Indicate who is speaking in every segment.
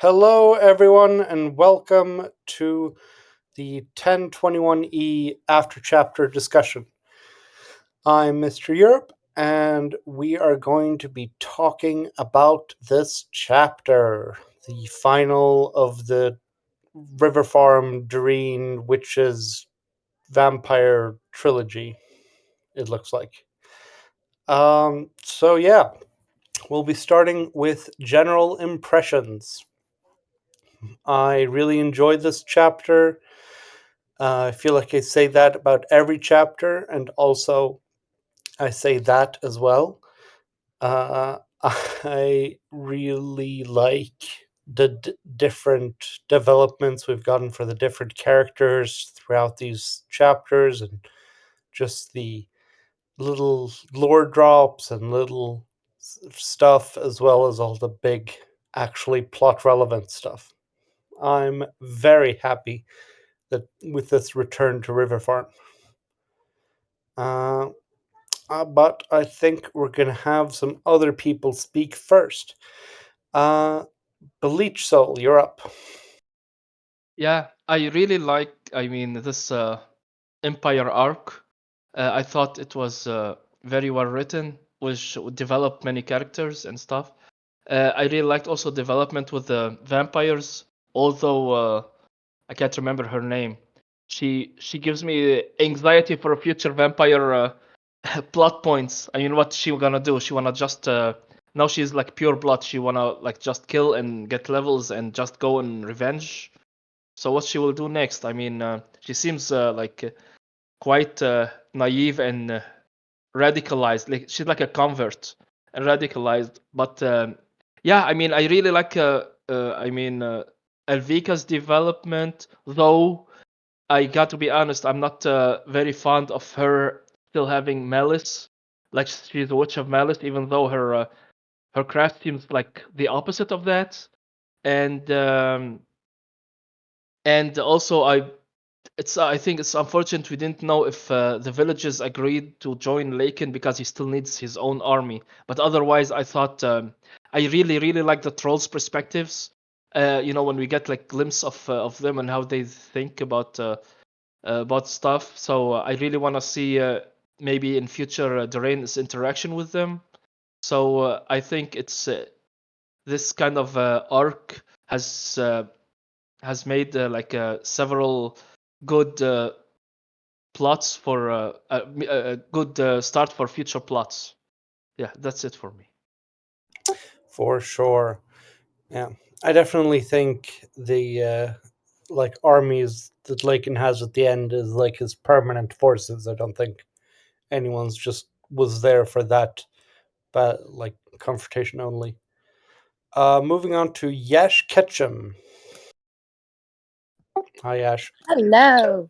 Speaker 1: Hello, everyone, and welcome to the 1021E after chapter discussion. I'm Mr. Europe, and we are going to be talking about this chapter, the final of the River Farm Doreen Witches Vampire trilogy, it looks like. So we'll be starting with general impressions. I really enjoyed this chapter. I feel like I say that about every chapter, and also I say that as well. I really like the different developments we've gotten for the different characters throughout these chapters, and just the little lore drops and little stuff, as well as all the big, actually plot relevant stuff. I'm very happy that with this return to River Farm. Uh, but I think we're going to have some other people speak first. Uh, Bleach Soul, you're up.
Speaker 2: Yeah, I really like, this Empire arc. I thought it was very well written, which developed many characters and stuff. I really liked also development with the vampires, although I can't remember her name. She gives me anxiety for a future vampire plot points. I mean, what she gonna do? She wanna just now she's like pure blood. She wanna like just kill and get levels and just go and revenge. So what she will do next? She seems quite naive and radicalized. Like she's like a convert and radicalized. But yeah, I really like Elvika's development. Though I got to be honest, I'm not very fond of her still having malice. Like she's a witch of malice, even though her craft seems like the opposite of that. And also I think it's unfortunate we didn't know if the villages agreed to join Laken because he still needs his own army. But otherwise, I thought I really like the trolls' perspectives. When we get like glimpse of them and how they think about stuff. So I really want to see maybe in future Dorain's interaction with them. So I think it's this kind of arc has made several good plots for a good start for future plots. Yeah, that's it for me.
Speaker 1: For sure. Yeah. I definitely think the armies that Lakin has at the end is like his permanent forces. I don't think anyone's just was there for that, but like confrontation only. Moving on to Yash Ketchum. Hi, Yash.
Speaker 3: Hello.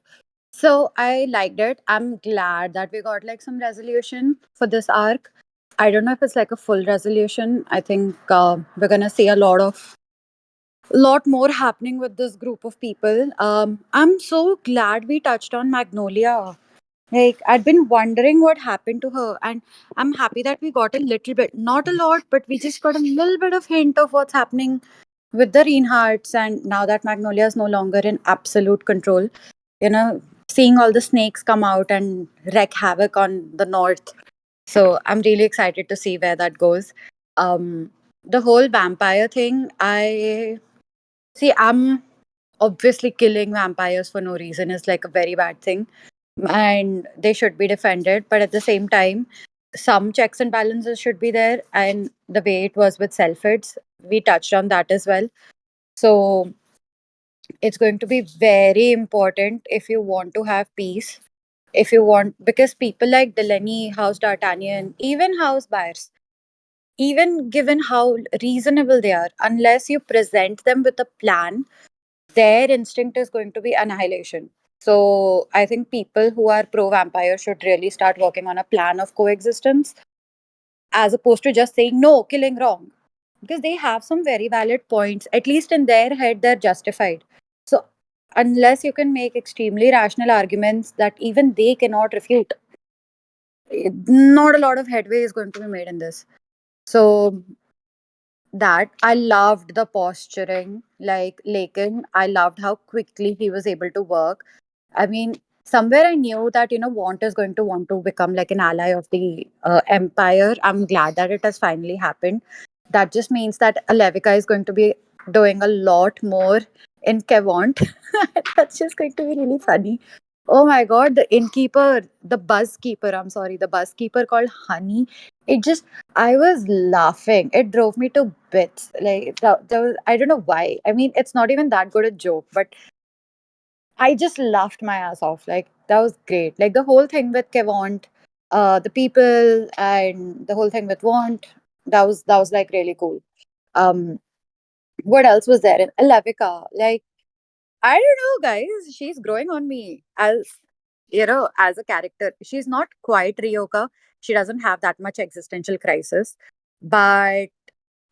Speaker 3: So I liked it. I'm glad that we got like some resolution for this arc. I don't know if it's like a full resolution. I think we're gonna see a lot more happening with this group of people. I'm so glad we touched on Magnolia. Like I'd been wondering what happened to her, and I'm happy that we got a little bit, not a lot, but we just got a little bit of hint of what's happening with the Reinhardts. And now that Magnolia is no longer in absolute control, you know, seeing all the snakes come out and wreak havoc on the north. So I'm really excited to see where that goes. The whole vampire thing, I'm obviously killing vampires for no reason is like a very bad thing, and they should be defended. But at the same time, some checks and balances should be there. And the way it was with Selfids, we touched on that as well. So it's going to be very important if you want to have peace. If you want, because people like Delaney, House D'Artagnan, even House Byers, even given how reasonable they are, unless you present them with a plan, their instinct is going to be annihilation. So I think people who are pro vampire should really start working on a plan of coexistence as opposed to just saying no, killing wrong. Because they have some very valid points, at least in their head, they're justified. So unless you can make extremely rational arguments that even they cannot refute, not a lot of headway is going to be made in this. So that I loved the posturing, like Lakin. I loved how quickly he was able to work. I mean, somewhere I knew that Want is going to want to become like an ally of the Empire. I'm glad that it has finally happened. That just means that Alevika is going to be doing a lot more in Kevont. That's just going to be really funny. Oh my god, the innkeeper, the buzzkeeper, I'm sorry, the buzzkeeper called Honey. It just, I was laughing. It drove me to bits. Like, that was, I don't know why. I mean, it's not even that good a joke, but I just laughed my ass off. Like, that was great. Like, the whole thing with Kevont, the people, and the whole thing with Want, that was like really cool. Um, what else was there in Alavika? Like, I don't know, guys. She's growing on me as a character. She's not quite Ryoka. She doesn't have that much existential crisis, but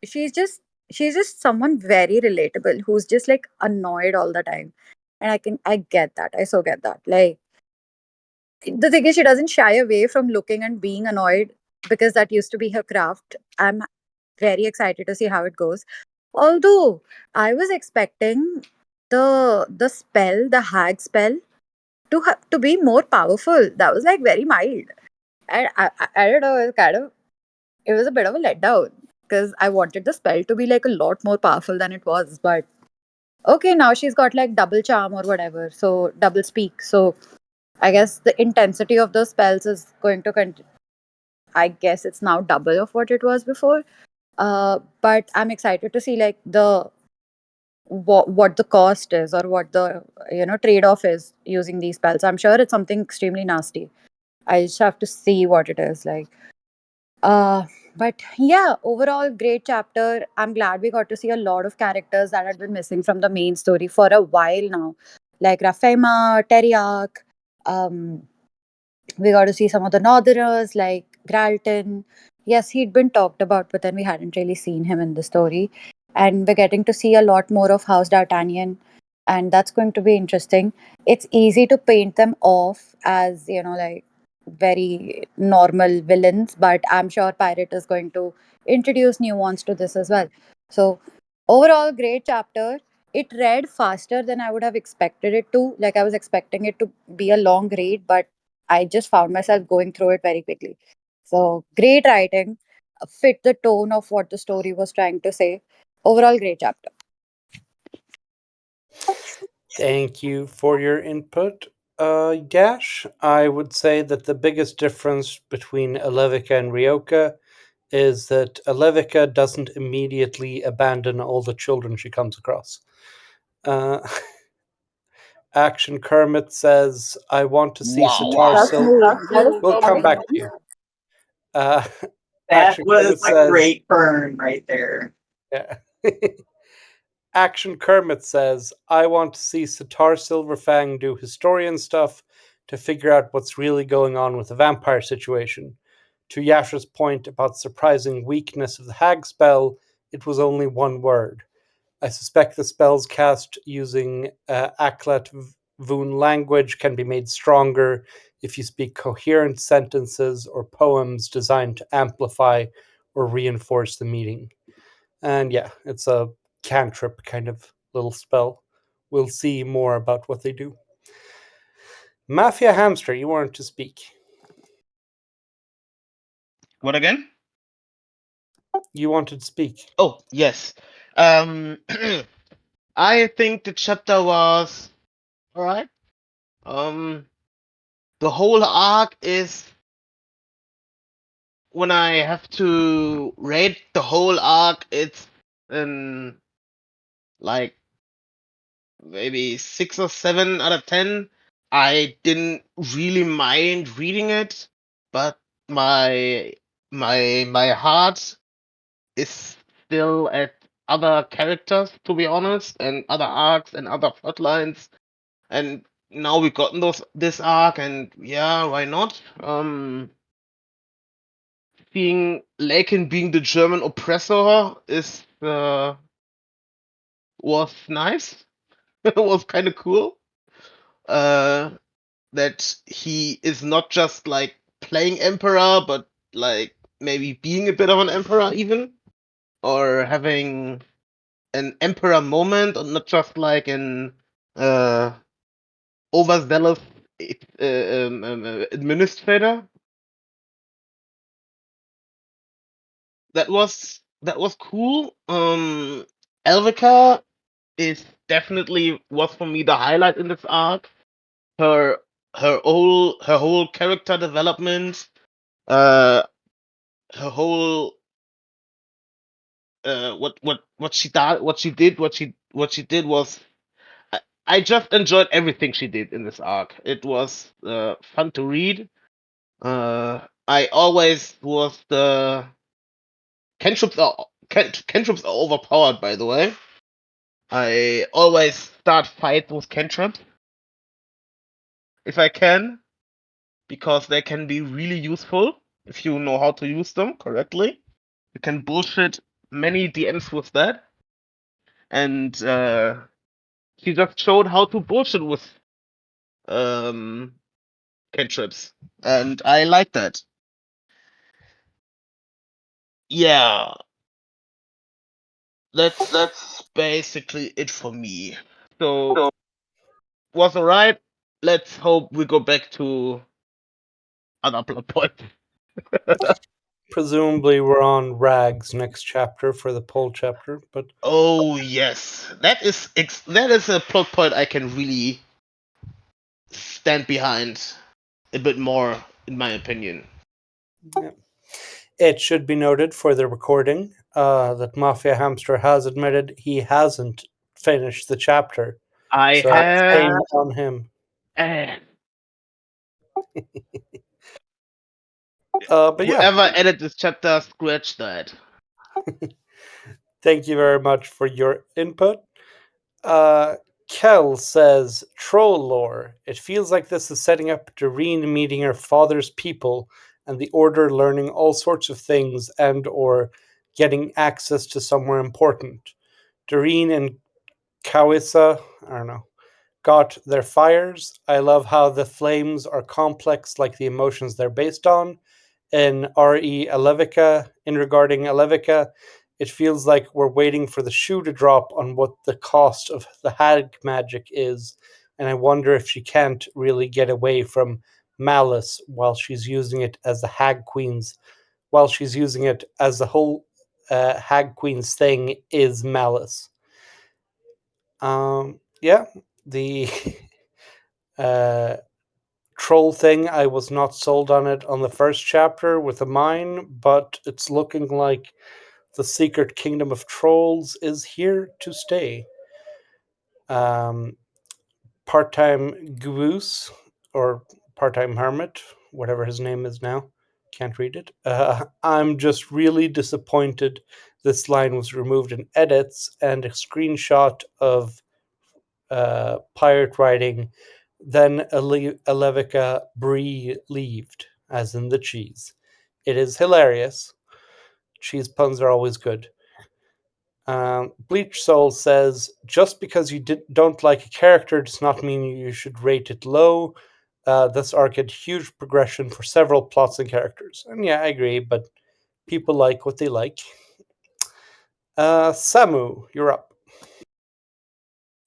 Speaker 3: she's just she's just someone very relatable who's just like annoyed all the time. And I get that. I so get that. Like, the thing is, she doesn't shy away from looking and being annoyed because that used to be her craft. I'm very excited to see how it goes. Although I was expecting the spell, the hag spell, to be more powerful. That was like very mild. And I don't know. It was a bit of a letdown because I wanted the spell to be like a lot more powerful than it was. But okay, now she's got like double charm or whatever, so double speak. So I guess the intensity of those spells is going to I guess it's now double of what it was before. But I'm excited to see like what the cost is, or what the trade off is using these spells. I'm sure it's something extremely nasty. I just have to see what it is like. Uh, but yeah, overall great chapter. I'm glad we got to see a lot of characters that had been missing from the main story for a while now, like Rafema, Teriak. Um, we got to see some of the Northerners like Gralton. Yes, he'd been talked about, but then we hadn't really seen him in the story. And we're getting to see a lot more of House D'Artagnan, and that's going to be interesting. It's easy to paint them off as, like very normal villains, but I'm sure Pirate is going to introduce nuance to this as well. So, overall, great chapter. It read faster than I would have expected it to. Like, I was expecting it to be a long read, but I just found myself going through it very quickly. So, great writing, fit the tone of what the story was trying to say. Overall, great chapter.
Speaker 1: Thank you for your input. Gash, I would say that the biggest difference between Alevika and Ryoka is that Alevika doesn't immediately abandon all the children she comes across. Uh, Action Kermit says, I want to see Sitar
Speaker 3: That's
Speaker 1: Silver.
Speaker 3: me.
Speaker 1: We'll come back to you. Uh,
Speaker 4: That
Speaker 1: Action
Speaker 4: was
Speaker 1: Kermit
Speaker 4: a
Speaker 1: says,
Speaker 4: great burn right there.
Speaker 1: yeah. Action Kermit says, I want to see Sitar Silverfang do historian stuff to figure out what's really going on with the vampire situation. To Yasha's point about surprising weakness of the hag spell, it was only one word. I suspect the spells cast using Aklat Voon language can be made stronger if you speak coherent sentences or poems designed to amplify or reinforce the meaning. And yeah, it's a cantrip kind of little spell. We'll see more about what they do. Mafia Hamster, you wanted to speak.
Speaker 5: What again?
Speaker 1: You wanted to speak.
Speaker 5: Oh, yes. Um, I think the chapter was alright. The whole arc is, when I have to rate the whole arc, it's like maybe 6 or 7 out of 10. I didn't really mind reading it, but my my heart is still at other characters, to be honest, and other arcs and other plotlines. And now we've gotten this arc, and yeah, why not? Seeing Lakin being the German oppressor is was nice. It was kind of cool. Uh, that he is not just like playing emperor, but like maybe being a bit of an emperor even. or having an emperor moment, or not just like an overzealous administrator. That was cool. Elvica is definitely was for me the highlight in this arc. Her her whole character development, uh, her whole what she did was I just enjoyed everything she did in this arc. It was fun to read. I always was the cantrips are overpowered, by the way. I always start fights with cantrips if I can, because they can be really useful if you know how to use them correctly. You can bullshit many DMs with that, and she just showed how to bullshit with um, cantrips, and I like that. Yeah, that's basically it for me. So was alright. Let's hope we go back to other plot points.
Speaker 1: Presumably, we're on Rag's next chapter for the poll chapter, but
Speaker 5: Oh yes, that is a plot point I can really stand behind a bit more, in my opinion.
Speaker 1: yeah. It should be noted for the recording that Mafia Hamster has admitted he hasn't finished the chapter.
Speaker 5: I
Speaker 1: So
Speaker 5: have.
Speaker 1: shame on him.
Speaker 5: eh,
Speaker 1: But yeah,
Speaker 5: Whoever edited this chapter, scratch that.
Speaker 1: thank you very much for your input. Kel says, Troll lore. It feels like this is setting up Doreen meeting her father's people and the Order learning all sorts of things and or getting access to somewhere important. Doreen and Kawisa, I don't know, got their fires. I love how the flames are complex like the emotions they're based on. In RE Alevica, in regarding Alevica, it feels like we're waiting for the shoe to drop on what the cost of the hag magic is, and I wonder if she can't really get away from malice while she's using it as the hag queen's, while she's using it as the whole hag queen's thing is malice. Yeah, the uh, troll thing, I was not sold on it on the first chapter with the mine, but it's looking like the secret kingdom of trolls is here to stay. Um, Part-time goose or part-time hermit, whatever his name is now, can't read it. I'm just really disappointed this line was removed in edits, and a screenshot of pirate writing, then Alevica Brie leaved, as in the cheese. It is hilarious. Cheese puns are always good. Bleach Soul says, just because you don't like a character does not mean you should rate it low. This arc had huge progression for several plots and characters. And yeah, I agree, but people like what they like. Samu, you're up.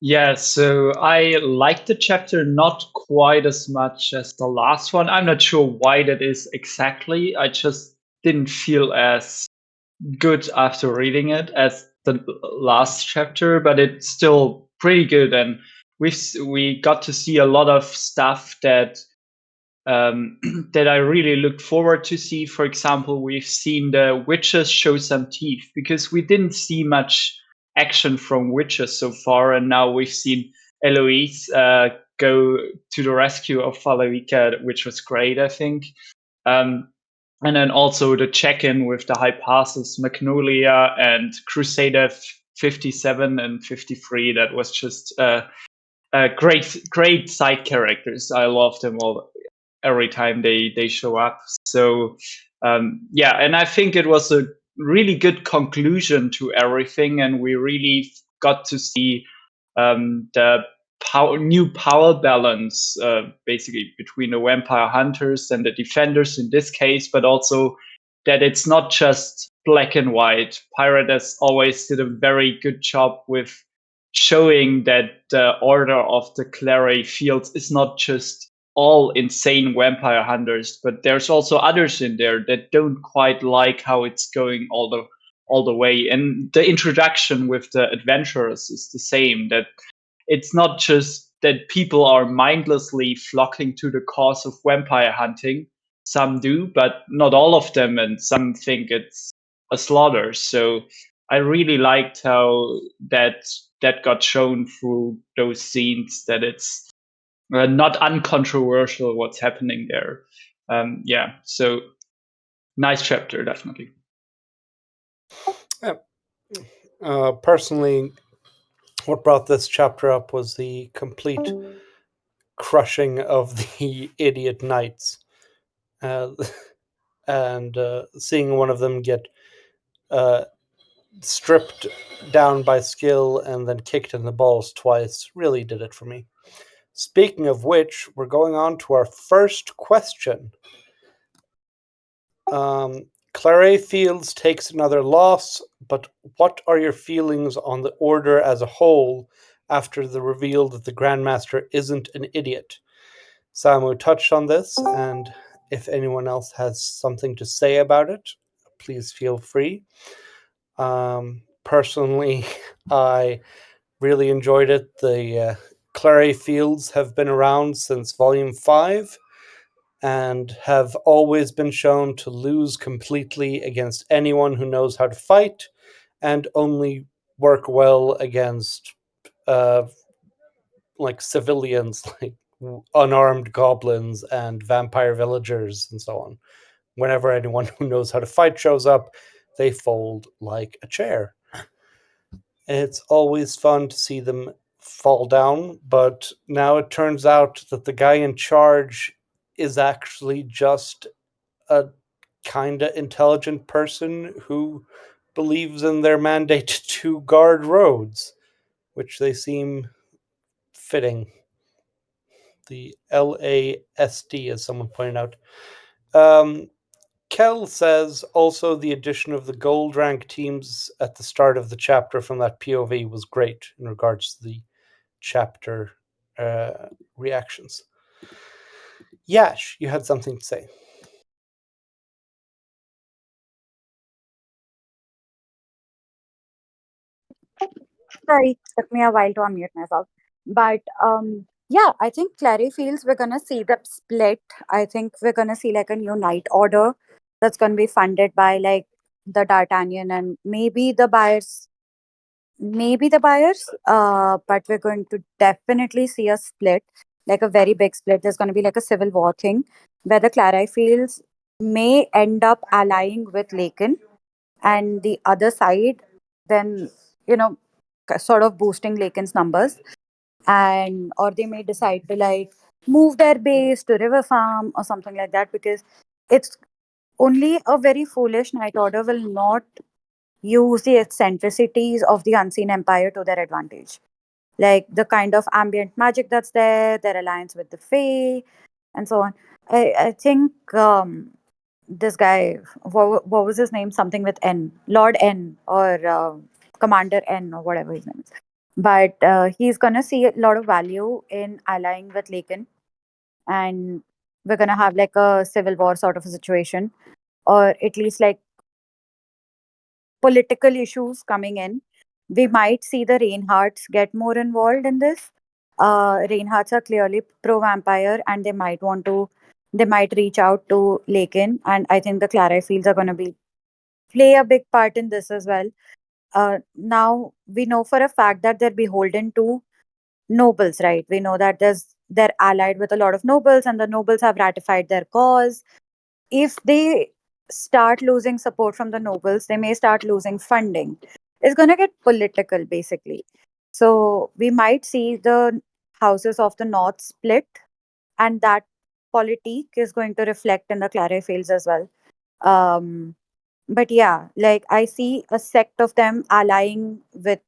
Speaker 6: Yeah, so I liked the chapter not quite as much as the last one. I'm not sure why that is exactly. I just didn't feel as good after reading it as the last chapter, but it's still pretty good, and we got to see a lot of stuff that that I really looked forward to see. For example, we've seen the witches show some teeth because we didn't see much action from witches so far, and now we've seen Eloise go to the rescue of Falerica, which was great, I think. And then also the check-in with the high passes, Magnolia and Crusader 57 and 53. That was just great side characters. I love them all every time they show up. So yeah, and I think it was a really good conclusion to everything, and we really got to see the new power balance basically between the vampire hunters and the defenders in this case, but also that it's not just black and white. Pirate, as always, did a very good job with showing that the order of the Clary Fields is not just all insane vampire hunters, but there's also others in there that don't quite like how it's going all the way. And the introduction with the adventurers is the same. That it's not just that people are mindlessly flocking to the cause of vampire hunting. Some do, but not all of them, and some think it's a slaughter. So I really liked how that got shown through those scenes, that it's not uncontroversial what's happening there. Yeah, so nice chapter, definitely.
Speaker 1: Personally, what brought this chapter up was the complete crushing of the idiot knights, and seeing one of them get stripped down by skill and then kicked in the balls twice really did it for me. Speaking of which, we're going on to our first question. Clare Fields takes another loss, but what are your feelings on the order as a whole after the reveal that the Grandmaster isn't an idiot? Samu touched on this, and if anyone else has something to say about it, please feel free. Personally, I really enjoyed it. The Clary Fields have been around since Volume 5 and have always been shown to lose completely against anyone who knows how to fight and only work well against like civilians, like unarmed goblins and vampire villagers and so on. Whenever anyone who knows how to fight shows up, they fold like a chair. It's always fun to see them fall down, but now it turns out that the guy in charge is actually just a kinda intelligent person who believes in their mandate to guard roads, which they seem fitting. The LASD, as someone pointed out. Kel says also the addition of the gold rank teams at the start of the chapter from that POV was great in regards to the chapter reactions. Yash, you had something to say.
Speaker 3: Sorry, took me a while to unmute myself. But yeah, I think Clary feels we're gonna see the split. I think we're gonna see like a new night order that's gonna be funded by like the D'Artagnan and maybe the buyers. But we're going to definitely see a split, like a very big split. There's gonna be like a civil war thing where the Clary fields may end up allying with Lakin, and the other side then you know sort of boosting Lakin's numbers, and or they may decide to like move their base to River Farm or something like that, because it's only a very foolish night order will not use the eccentricities of the unseen empire to their advantage, like the kind of ambient magic that's there, their alliance with the Fae, and so on. I think this guy, what was his name? Something with N, Lord N, or Commander N, or whatever his name is. But he's gonna see a lot of value in allying with Lakin, and we're gonna have like a civil war sort of a situation, or at least like political issues coming in. We might see the Reinhardts get more involved in this. Reinhardts are clearly pro vampire, and they might reach out to Lakin, and I think the Clary Fields are going to be play a big part in this as well. Now we know for a fact that they're beholden to nobles, right? We know that they're allied with a lot of nobles, and the nobles have ratified their cause. If they start losing support from the nobles, they may start losing funding. It's going to get political, basically. So we might see the houses of the north split, and that politique is going to reflect in the Clare fields as well. But yeah, like I see a sect of them allying with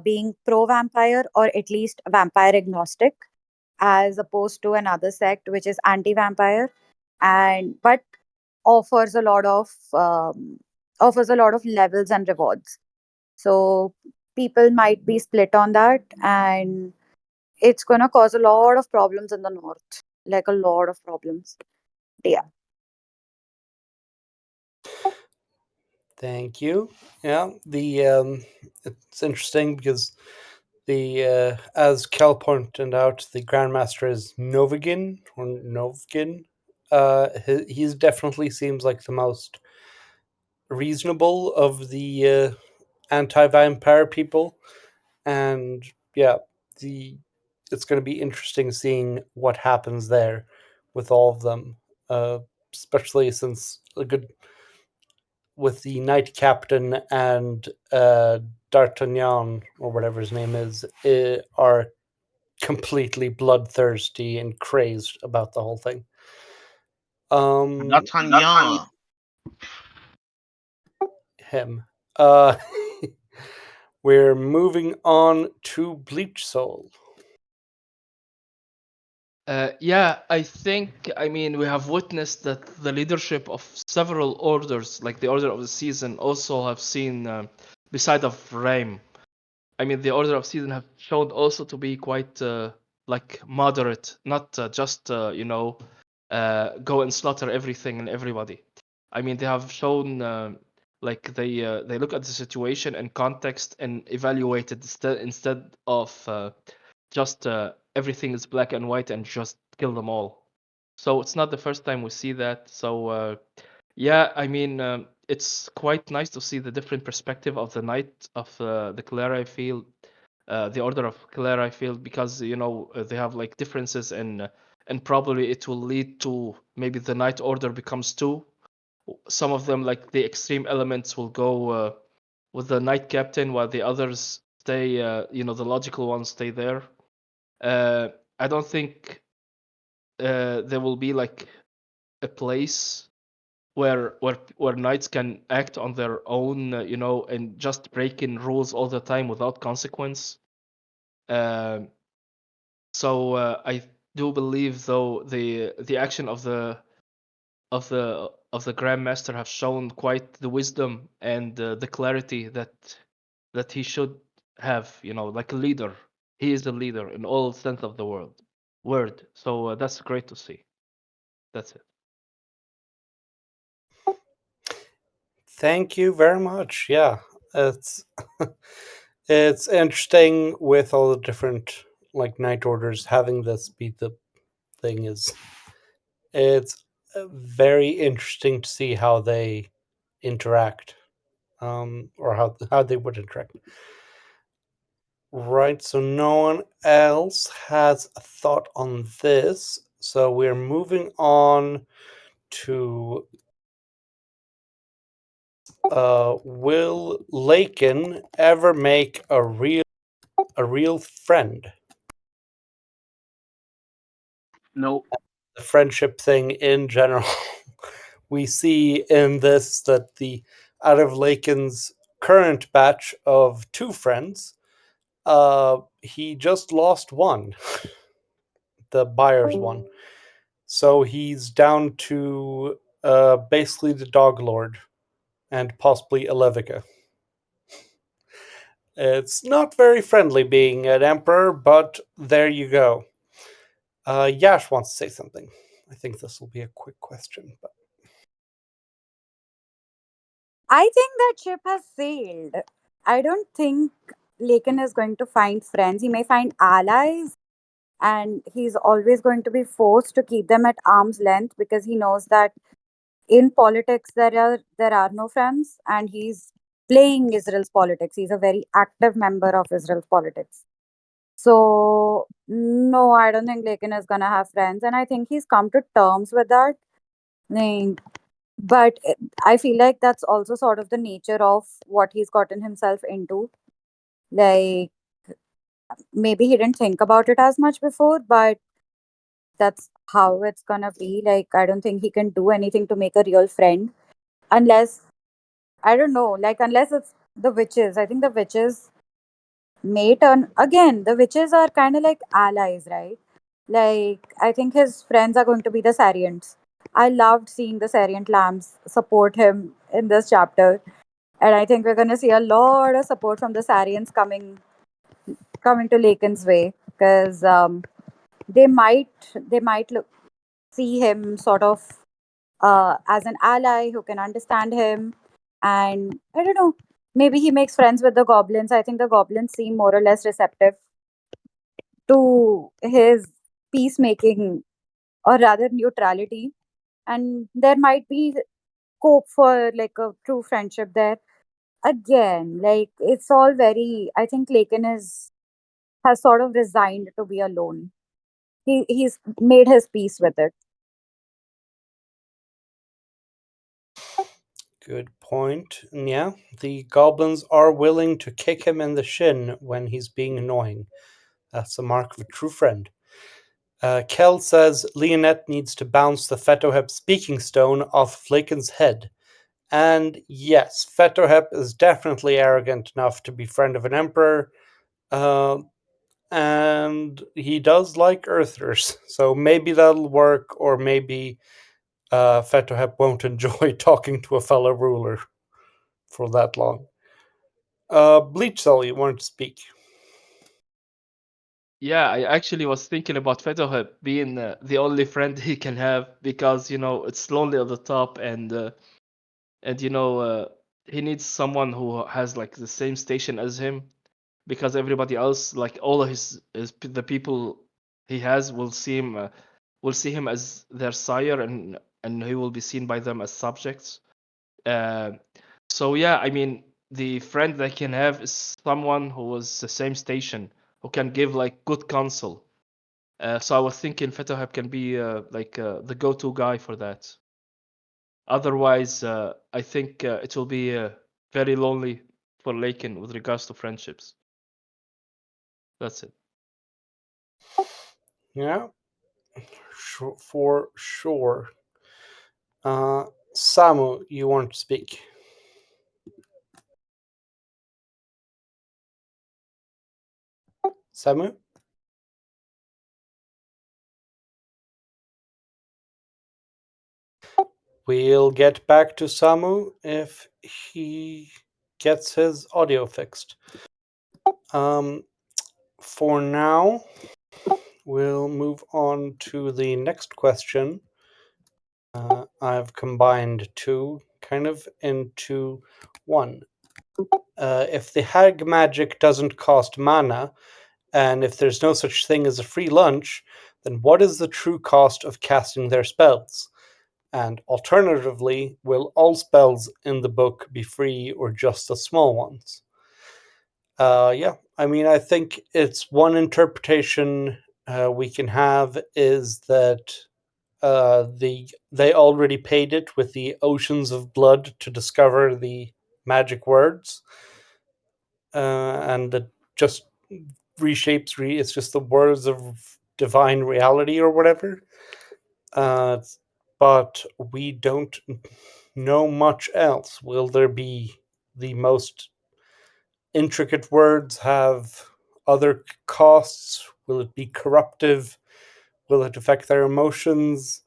Speaker 3: being pro vampire, or at least vampire agnostic, as opposed to another sect which is anti vampire, and but offers a lot of offers a lot of levels and rewards. So people might be split on that, and it's gonna cause a lot of problems in the north, like a lot of problems. Yeah.
Speaker 1: Thank you. Yeah, it's interesting because the as Kel pointed out, the Grandmaster is Novigin or Novgin. He's definitely seems like the most reasonable of the anti-vampire people, and yeah, the it's going to be interesting seeing what happens there with all of them, especially since a good with the knight captain and D'Artagnan or whatever his name is are completely bloodthirsty and crazed about the whole thing.
Speaker 5: D'Artagnan.
Speaker 1: Him. Uh, we're moving on to Bleach Soul.
Speaker 2: Yeah, I mean, we have witnessed that the leadership of several orders, like the Order of the Season, also have seen, beside of Rame, I mean, the Order of Season have shown also to be quite like moderate, not just go and slaughter everything and everybody. I mean, they have shown like they look at the situation and context and evaluate it instead of just everything is black and white and just kill them all. So it's not the first time we see that. So yeah, I mean, it's quite nice to see the different perspective of the Knight of the Clara Field, the Order of Clara Field, because they have like differences, and probably it will lead to maybe the Knight Order becomes two. Some of them, like the extreme elements, will go with the Knight Captain, while the others stay. The logical ones stay there. I don't think there will be like a place where knights can act on their own, and just break in rules all the time without consequence. Um, so I do believe, though, the action of the Grandmaster have shown quite the wisdom and the clarity that he should have. Like a leader. He is a leader in all sense of the word. So that's great to see. That's it.
Speaker 1: Thank you very much. Yeah, it's it's interesting with all the different like night orders having this be the thing is it's very interesting to see how they interact, or how they would interact. Right, so no one else has a thought on this, so we're moving on to will Lakin ever make a real friend?
Speaker 5: No.
Speaker 1: The friendship thing in general. We see in this that the out of Lakin's current batch of two friends, he just lost one, the buyer's one. So he's down to basically the Dog Lord and possibly Alevica. It's not very friendly being an emperor, but there you go. Yash wants to say something. I think this will be a quick question, but
Speaker 3: I think that ship has sailed. I don't think Lakin is going to find friends. He may find allies, and he's always going to be forced to keep them at arm's length because he knows that in politics there are no friends, and he's playing Israel's politics. He's a very active member of Israel's politics. So no, I don't think Lakin is gonna have friends, and I think he's come to terms with that. Like, but I feel like that's also sort of the nature of what he's gotten himself into. Like, maybe he didn't think about it as much before, but that's how it's gonna be. Like, I don't think he can do anything to make a real friend unless, I don't know, like, unless it's the witches. I think the witches may turn again. The witches are kind of like allies, right? Like, I think his friends are going to be the Sarians. I loved seeing the Sariant lambs support him in this chapter. And I think we're going to see a lot of support from the Sarians coming to Laken's way, because they might see him sort of as an ally who can understand him. And I don't know, maybe he makes friends with the goblins. I think the goblins seem more or less receptive to his peacemaking, or rather neutrality. And there might be scope for like a true friendship there. Again, like it's all very, I think Laken is has sort of resigned to be alone. He's made his peace with it.
Speaker 1: Good point. And yeah, the goblins are willing to kick him in the shin when he's being annoying. That's the mark of a true friend. Kel says Leonette needs to bounce the Fetohep speaking stone off of Laken's head. And yes, Fetohep is definitely arrogant enough to be friend of an emperor. And he does like Earthers. So maybe that'll work, or maybe Fetohep won't enjoy talking to a fellow ruler for that long. Bleach Soul, you wanted to speak.
Speaker 2: Yeah, I actually was thinking about Fetohep being the only friend he can have, because it's lonely at the top, and he needs someone who has like the same station as him, because everybody else, like all of the people he has, will see him as their sire, and he will be seen by them as subjects. Uh, so yeah, I mean, the friend they can have is someone who was the same station, who can give like good counsel. So I was thinking Fetohep can be the go-to guy for that. Otherwise, I think it will be very lonely for Laken with regards to friendships. That's it.
Speaker 1: Yeah, for sure. Samu, you want to speak? Samu? We'll get back to Samu if he gets his audio fixed. For now, we'll move on to the next question. I've combined two kind of into one. If the hag magic doesn't cost mana, and if there's no such thing as a free lunch, then what is the true cost of casting their spells? And alternatively, will all spells in the book be free, or just the small ones? Yeah, I mean, I think it's one interpretation we can have is that they already paid it with the oceans of blood to discover the magic words, and it just reshapes. It's just the words of divine reality or whatever. Uh, but we don't know much else. Will there be the most intricate words have other costs? Will it be corruptive? Will it affect their emotions?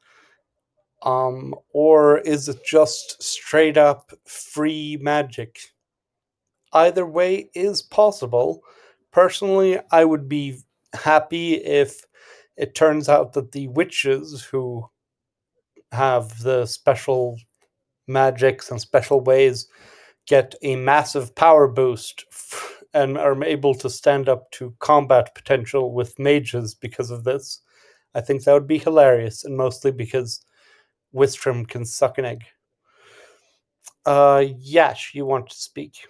Speaker 1: Or is it just straight up free magic? Either way is possible. Personally, I would be happy if it turns out that the witches who have the special magics and special ways get a massive power boost and are able to stand up to combat potential with mages because of this. I think that would be hilarious, and mostly because Wistrom can suck an egg. Yash, you want to speak?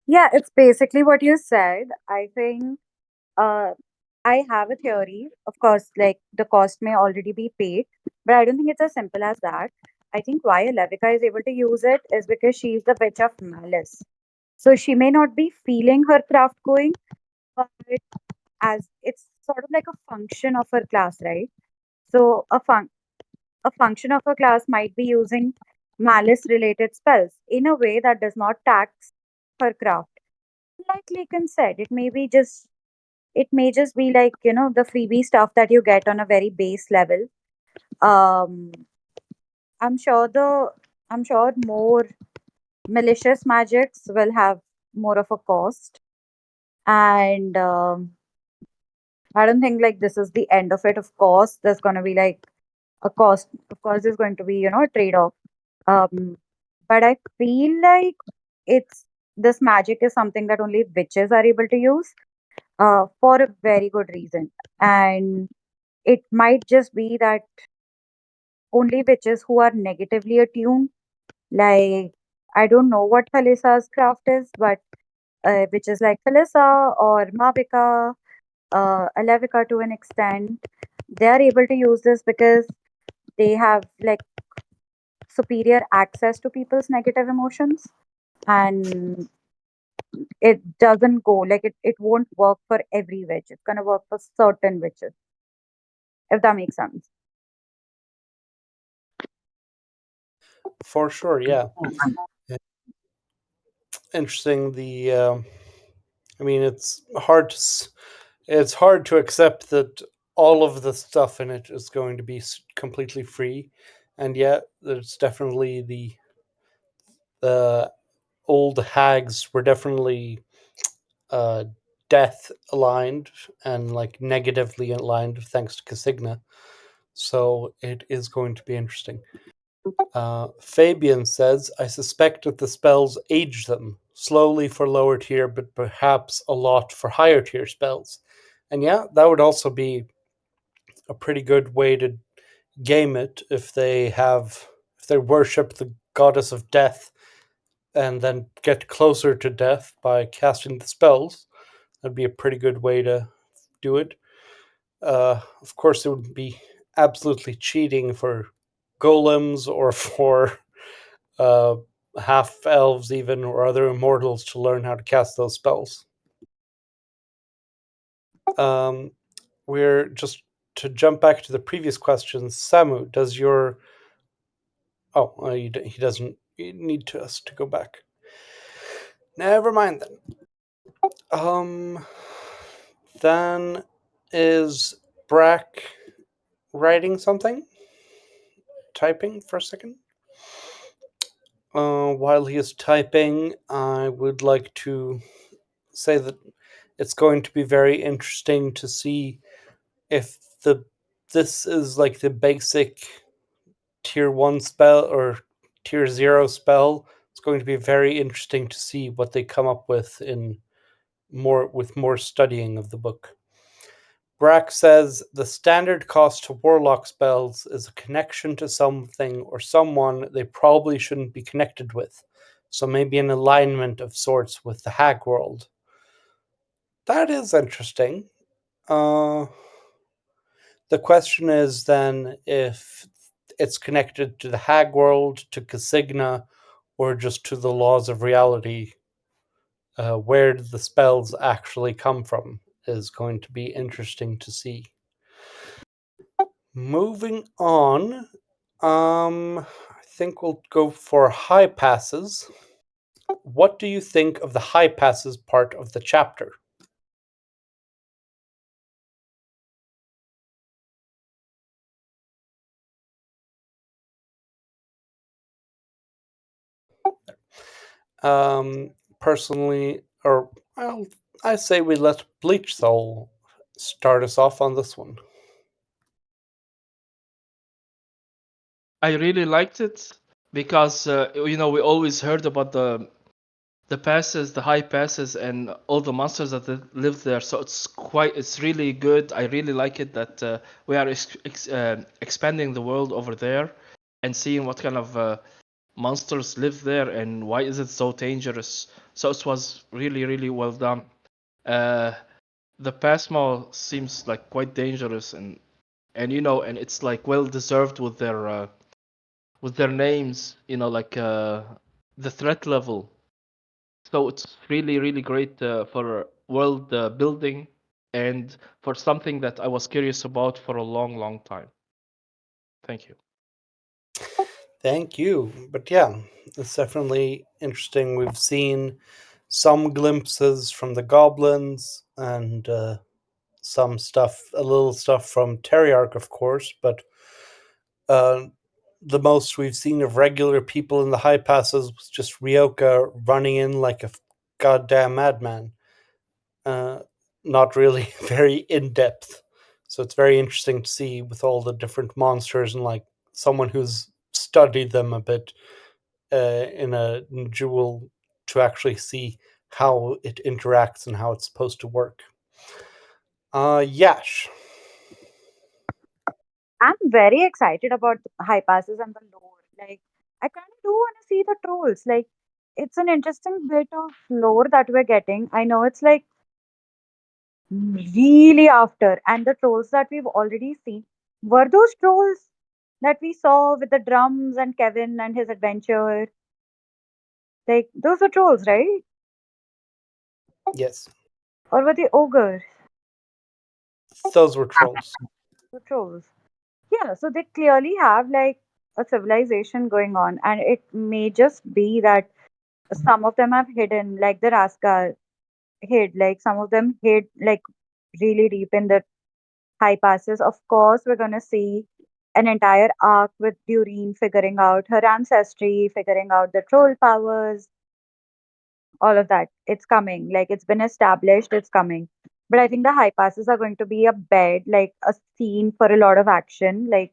Speaker 3: Yeah, it's basically what you said. I think uh, I have a theory. Of course, like the cost may already be paid, but I don't think it's as simple as that. I think why Levica is able to use it is because she's the witch of malice. So she may not be feeling her craft going, but as it's sort of like a function of her class, right? So a function of her class might be using malice related spells in a way that does not tax her craft. Like Lakin said, it may just be like, the freebie stuff that you get on a very base level. Um I'm sure more malicious magics will have more of a cost, and I don't think like this is the end of it. Of course, there's going to be like a cost. Of course, there's going to be a trade off. Um, but I feel like it's this magic is something that only witches are able to use for a very good reason, and it might just be that only witches who are negatively attuned, like I don't know what Thalisa's craft is, but witches like Thalissa or Mavika, Alevika to an extent, they are able to use this because they have like superior access to people's negative emotions, and it doesn't go like it won't work for every witch. It's gonna work for certain witches, if that makes sense.
Speaker 1: For sure, yeah. Interesting. I mean, it's hard to accept that all of the stuff in it is going to be completely free, and yet there's definitely the old hags were definitely uh, death aligned and like negatively aligned thanks to Casigna. So it is going to be interesting. Fabian says, I suspect that the spells age them, slowly for lower tier, but perhaps a lot for higher tier spells. And yeah, that would also be a pretty good way to game it if they worship the goddess of death and then get closer to death by casting the spells. That'd be a pretty good way to do it. Of course, it would be absolutely cheating for golems or for uh, half elves, even, or other immortals to learn how to cast those spells. We're just to jump back to the previous questions. Samu, does your he doesn't need us to go back. Never mind then. Then is Brack writing something? Typing for a second? While he is typing, I would like to say that it's going to be very interesting to see if this is like the basic tier 1 spell or tier 0 spell. It's going to be very interesting to see what they come up with more studying of the book. Brack says the standard cost to warlock spells is a connection to something or someone they probably shouldn't be connected with. So maybe an alignment of sorts with the hag world. That is interesting. The question is then if it's connected to the hag world, to Casigna, or just to the laws of reality. Where the spells actually come from is going to be interesting to see. Moving on, I think we'll go for high passes. What do you think of the high passes part of the chapter? Personally, I say we let Bleach Soul start us off on this one.
Speaker 2: I really liked it because we always heard about the passes, the high passes, and all the monsters that live there. So it's really good. I really like it that we are expanding the world over there and seeing what kind of monsters live there and why is it so dangerous. So it was really, really well done. The pass mall seems like quite dangerous and it's like well deserved with their names. Like the threat level. So it's really, really great for world building and for something that I was curious about for a long, long time. Thank you.
Speaker 1: Thank you. But yeah, it's definitely interesting. We've seen some glimpses from the goblins and some stuff, a little stuff from Teriarch, of course, but the most we've seen of regular people in the high passes was just Ryoka running in like a goddamn madman. Not really very in depth. So it's very interesting to see with all the different monsters and like someone who's studied them a bit in a jewel to actually see how it interacts and how it's supposed to work. Yash.
Speaker 3: I'm very excited about the high passes and the lore. Like, I kind of do want to see the trolls. Like, it's an interesting bit of lore that we're getting. I know it's like really after, and the trolls that we've already seen were those trolls that we saw with the drums and Kevin and his adventure. Like, those are trolls, right?
Speaker 1: Yes,
Speaker 3: Or were they ogres?
Speaker 1: those were trolls.
Speaker 3: The trolls. Yeah, so they clearly have like a civilization going on, and it may just be that some of them have hidden, like the Raskar hid, like some of them hid like really deep in the high passes. Of course, we're gonna see an entire arc with Durine figuring out her ancestry, figuring out the troll powers, all of that. It's coming. Like it's been established, it's coming. But I think the high passes are going to be a bed, like a scene for a lot of action. Like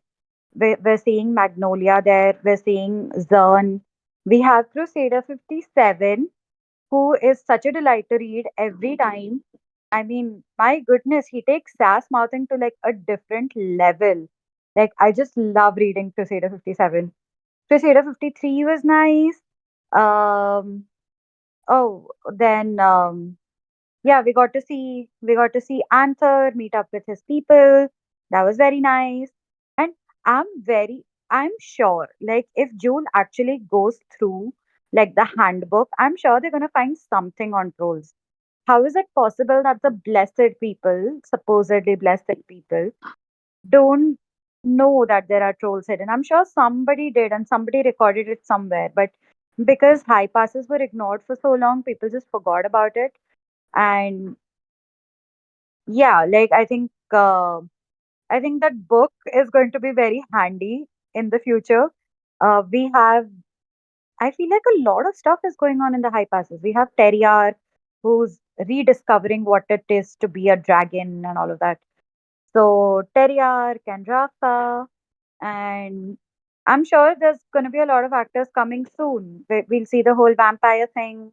Speaker 3: we're seeing Magnolia there, we're seeing Zern. We have Crusader 57, who is such a delight to read every time. I mean, my goodness, he takes sass mouthing to like a different level. Like, I just love reading Crusader 57. Crusader 53 was nice. Um, oh, then yeah, we got to see Anther meet up with his people. That was very nice. And I'm sure, like if June actually goes through like the handbook, I'm sure they're gonna find something on trolls. How is it possible that the blessed people, supposedly blessed people, don't know that there are trolls hidden? I'm sure somebody did and somebody recorded it somewhere, but because high passes were ignored for so long, people just forgot about it. And yeah, like I think that book is going to be very handy in the future. We have I feel like a lot of stuff is going on in the high passes. We have Terriar who's rediscovering what it is to be a dragon and all of that. So Terriar, Kendraka, and I'm sure there's going to be a lot of actors coming soon. We'll see the whole vampire thing.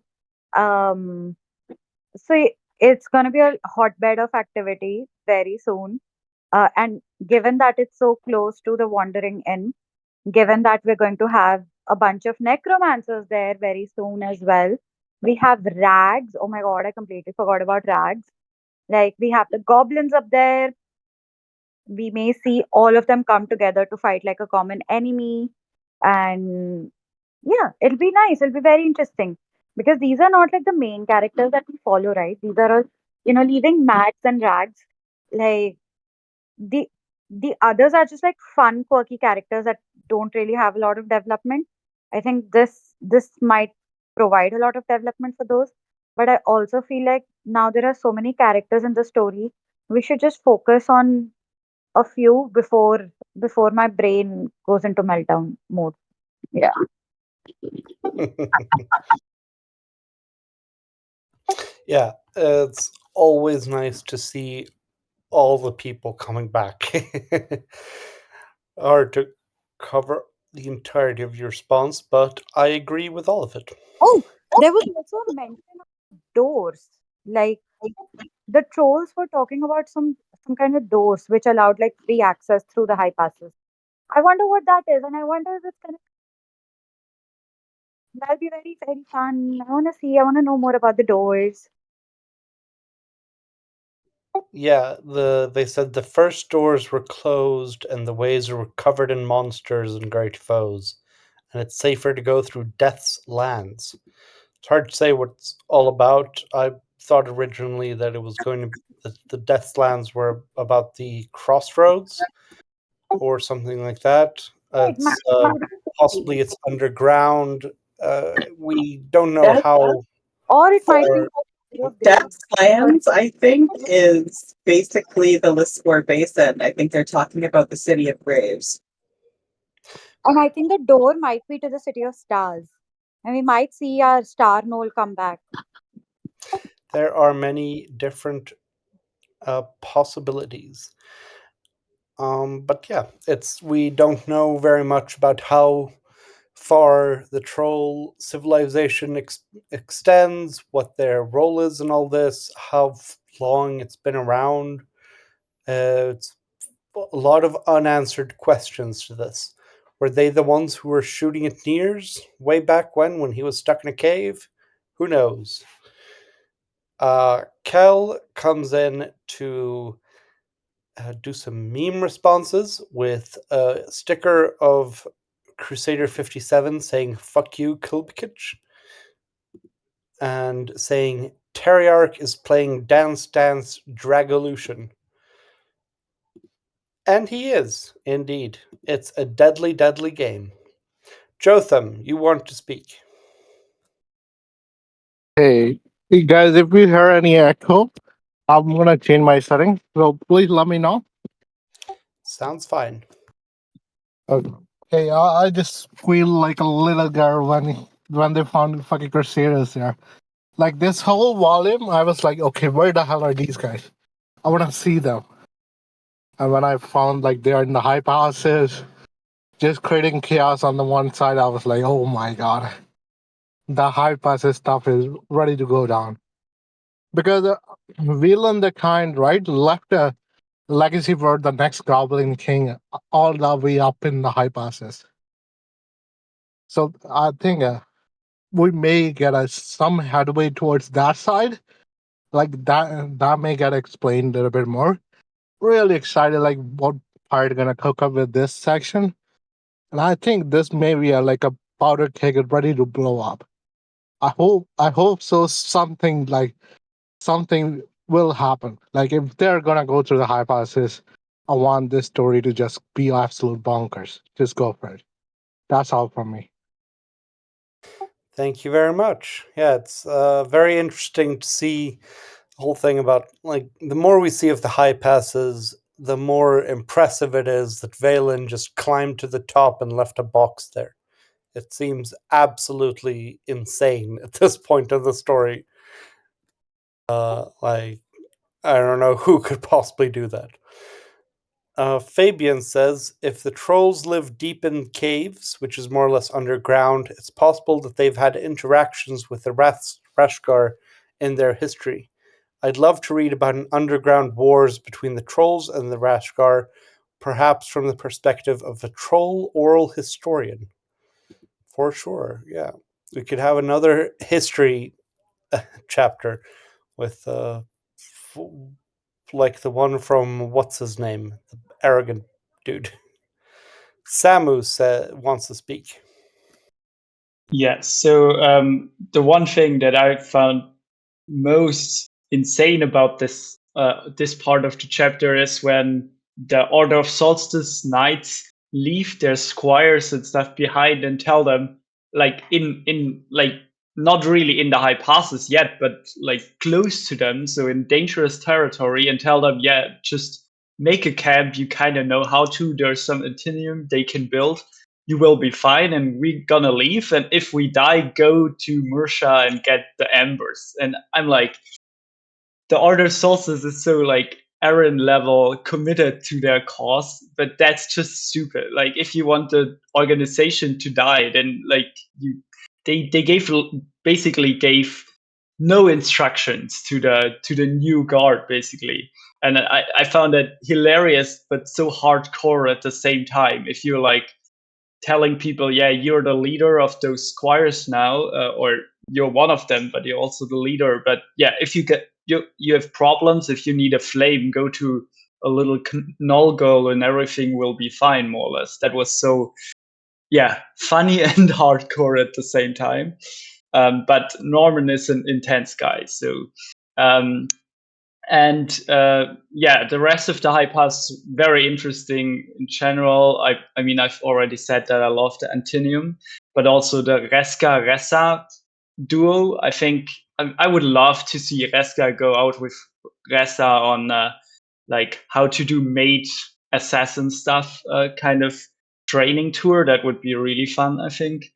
Speaker 3: Um, it's going to be a hotbed of activity very soon. And given that it's so close to the Wandering Inn, given that we're going to have a bunch of necromancers there very soon as well, we have Rags. Oh my god, I completely forgot about Rags. Like, we have the goblins up there. We may see all of them come together to fight like a common enemy. And yeah, it'll be nice. It'll be very interesting because these are not like the main characters that we follow, right? These are all, leaving Max and Rags. Like, the the others are just like fun, quirky characters that don't really have a lot of development. I think this might provide a lot of development for those. But I also feel like now there are so many characters in the story. We should just focus on a few before my brain goes into meltdown mode. Yeah.
Speaker 1: Yeah, it's always nice to see all the people coming back. Hard to cover the entirety of your response, but I agree with all of it.
Speaker 3: Oh, there was also a mention of doors. Like the trolls were talking about some kind of doors which allowed like free access through the high passes. I wonder what that is, and I wonder if it's gonna that'll be very, very fun. I wanna know more about the doors.
Speaker 1: Yeah, they said the first doors were closed and the ways were covered in monsters and great foes, and it's safer to go through Death's lands. It's hard to say what it's all about. I thought originally that it was going to be that the Death's lands were about the crossroads or something like that.
Speaker 3: It
Speaker 1: It's possibly it's underground. We don't know
Speaker 4: Death,
Speaker 1: how
Speaker 3: or it might be
Speaker 1: far.
Speaker 3: of days.
Speaker 4: Death's Lands, I think, is basically the Lismore Basin. I think they're talking about the City of Graves.
Speaker 3: And I think the door might be to the City of Stars. And we might see our Star Knoll come back.
Speaker 1: There are many different possibilities. But yeah, we don't know very much about how far the troll civilization extends, what their role is in all this, how long it's been around. It's a lot of unanswered questions to this. Were they the ones who were shooting at Niers way back when he was stuck in a cave? Who knows? Kel comes in to do some meme responses with a sticker of Crusader 57 saying "fuck you, Kilbkich," and saying Teriarch is playing Dance Dance Dragolution. And he is, indeed. It's a deadly, deadly game. Jotham, you want to speak?
Speaker 7: Hey guys, if you hear any echo, I'm gonna change my setting. So please let me know.
Speaker 1: Sounds fine.
Speaker 7: Okay. Hey, I just feel like a little girl when they found fucking Crusaders there. Like this whole volume, I was like, okay, where the hell are these guys? I wanna see them. And when I found like they're in the high passes, just creating chaos on the one side, I was like, oh my god, the high passes stuff is ready to go down. Because Whelan the Kind, right, left a legacy for the next Goblin King all the way up in the high passes. So I think we may get some headway towards that side. Like that may get explained a little bit more. Really excited, like what part gonna cook up with this section, and I think this may be like a powder keg ready to blow up. I hope so. Something will happen. Like if they're gonna go through the high passes, I want this story to just be absolute bonkers. Just go for it. That's all from me.
Speaker 1: Thank you very much. Yeah, it's very interesting to see the whole thing about, like, the more we see of the high passes, the more impressive it is that Valen just climbed to the top and left a box there. It seems absolutely insane at this point of the story. Like, I don't know who could possibly do that. Fabian says if the trolls live deep in caves, which is more or less underground, it's possible that they've had interactions with the Rashgar in their history. I'd love to read about an underground wars between the trolls and the Rashgar, perhaps from the perspective of a troll oral historian. For sure, yeah. We could have another history chapter with like the one from what's his name, the arrogant dude. Samu wants to speak.
Speaker 6: Yes. So the one thing that I found most insane about this part of the chapter is when the Order of Solstice Knights leave their squires and stuff behind and tell them, like in like not really in the high passes yet, but like close to them, so in dangerous territory, and tell them, yeah, just make a camp. You kind of know how to. There's some Antinium they can build. You will be fine, and we're gonna leave. And if we die, go to Mursha and get the embers. And I'm like, the Order Solstice is so like Aaron level committed to their cause, but that's just stupid. Like, if you want the organization to die, then like they basically gave no instructions to the new guard basically. And I found that hilarious, but so hardcore at the same time. If you're like telling people, yeah, you're the leader of those squires now, or you're one of them, but you're also the leader. But yeah, if you have problems, if you need a flame, go to a little null girl and everything will be fine, more or less. That was so, yeah, funny and hardcore at the same time. But Norman is an intense guy, so yeah, the rest of the high pass very interesting in general. I mean, I've already said that I love the Antinium, but also the Reska Ressa duo. I think I would love to see Reska go out with Ressa on like how to do mage assassin stuff, kind of training tour. That would be really fun, I think.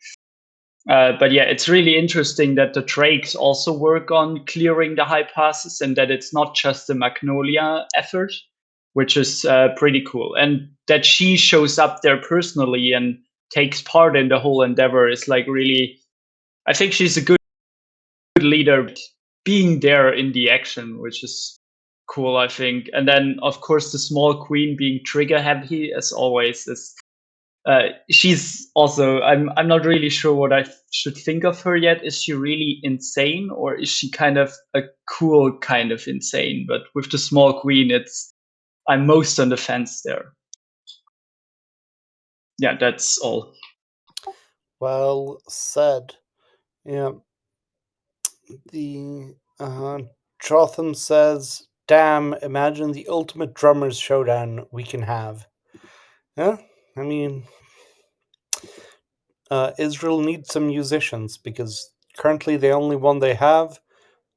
Speaker 6: But yeah, it's really interesting that the Drakes also work on clearing the high passes and that it's not just a Magnolia effort, which is pretty cool. And that she shows up there personally and takes part in the whole endeavor is like really, I think she's a good leader being there in the action, which is cool, I think. And then, of course, the small queen being trigger happy as always is she's also I'm not really sure what I should think of her yet. Is she really insane or is she kind of a cool kind of insane? But with the small queen, I'm most on the fence there. Yeah, that's all.
Speaker 1: Well said. Yeah. The Jotham says, "Damn! Imagine the ultimate drummers showdown we can have." Yeah, I mean, Israel needs some musicians because currently the only one they have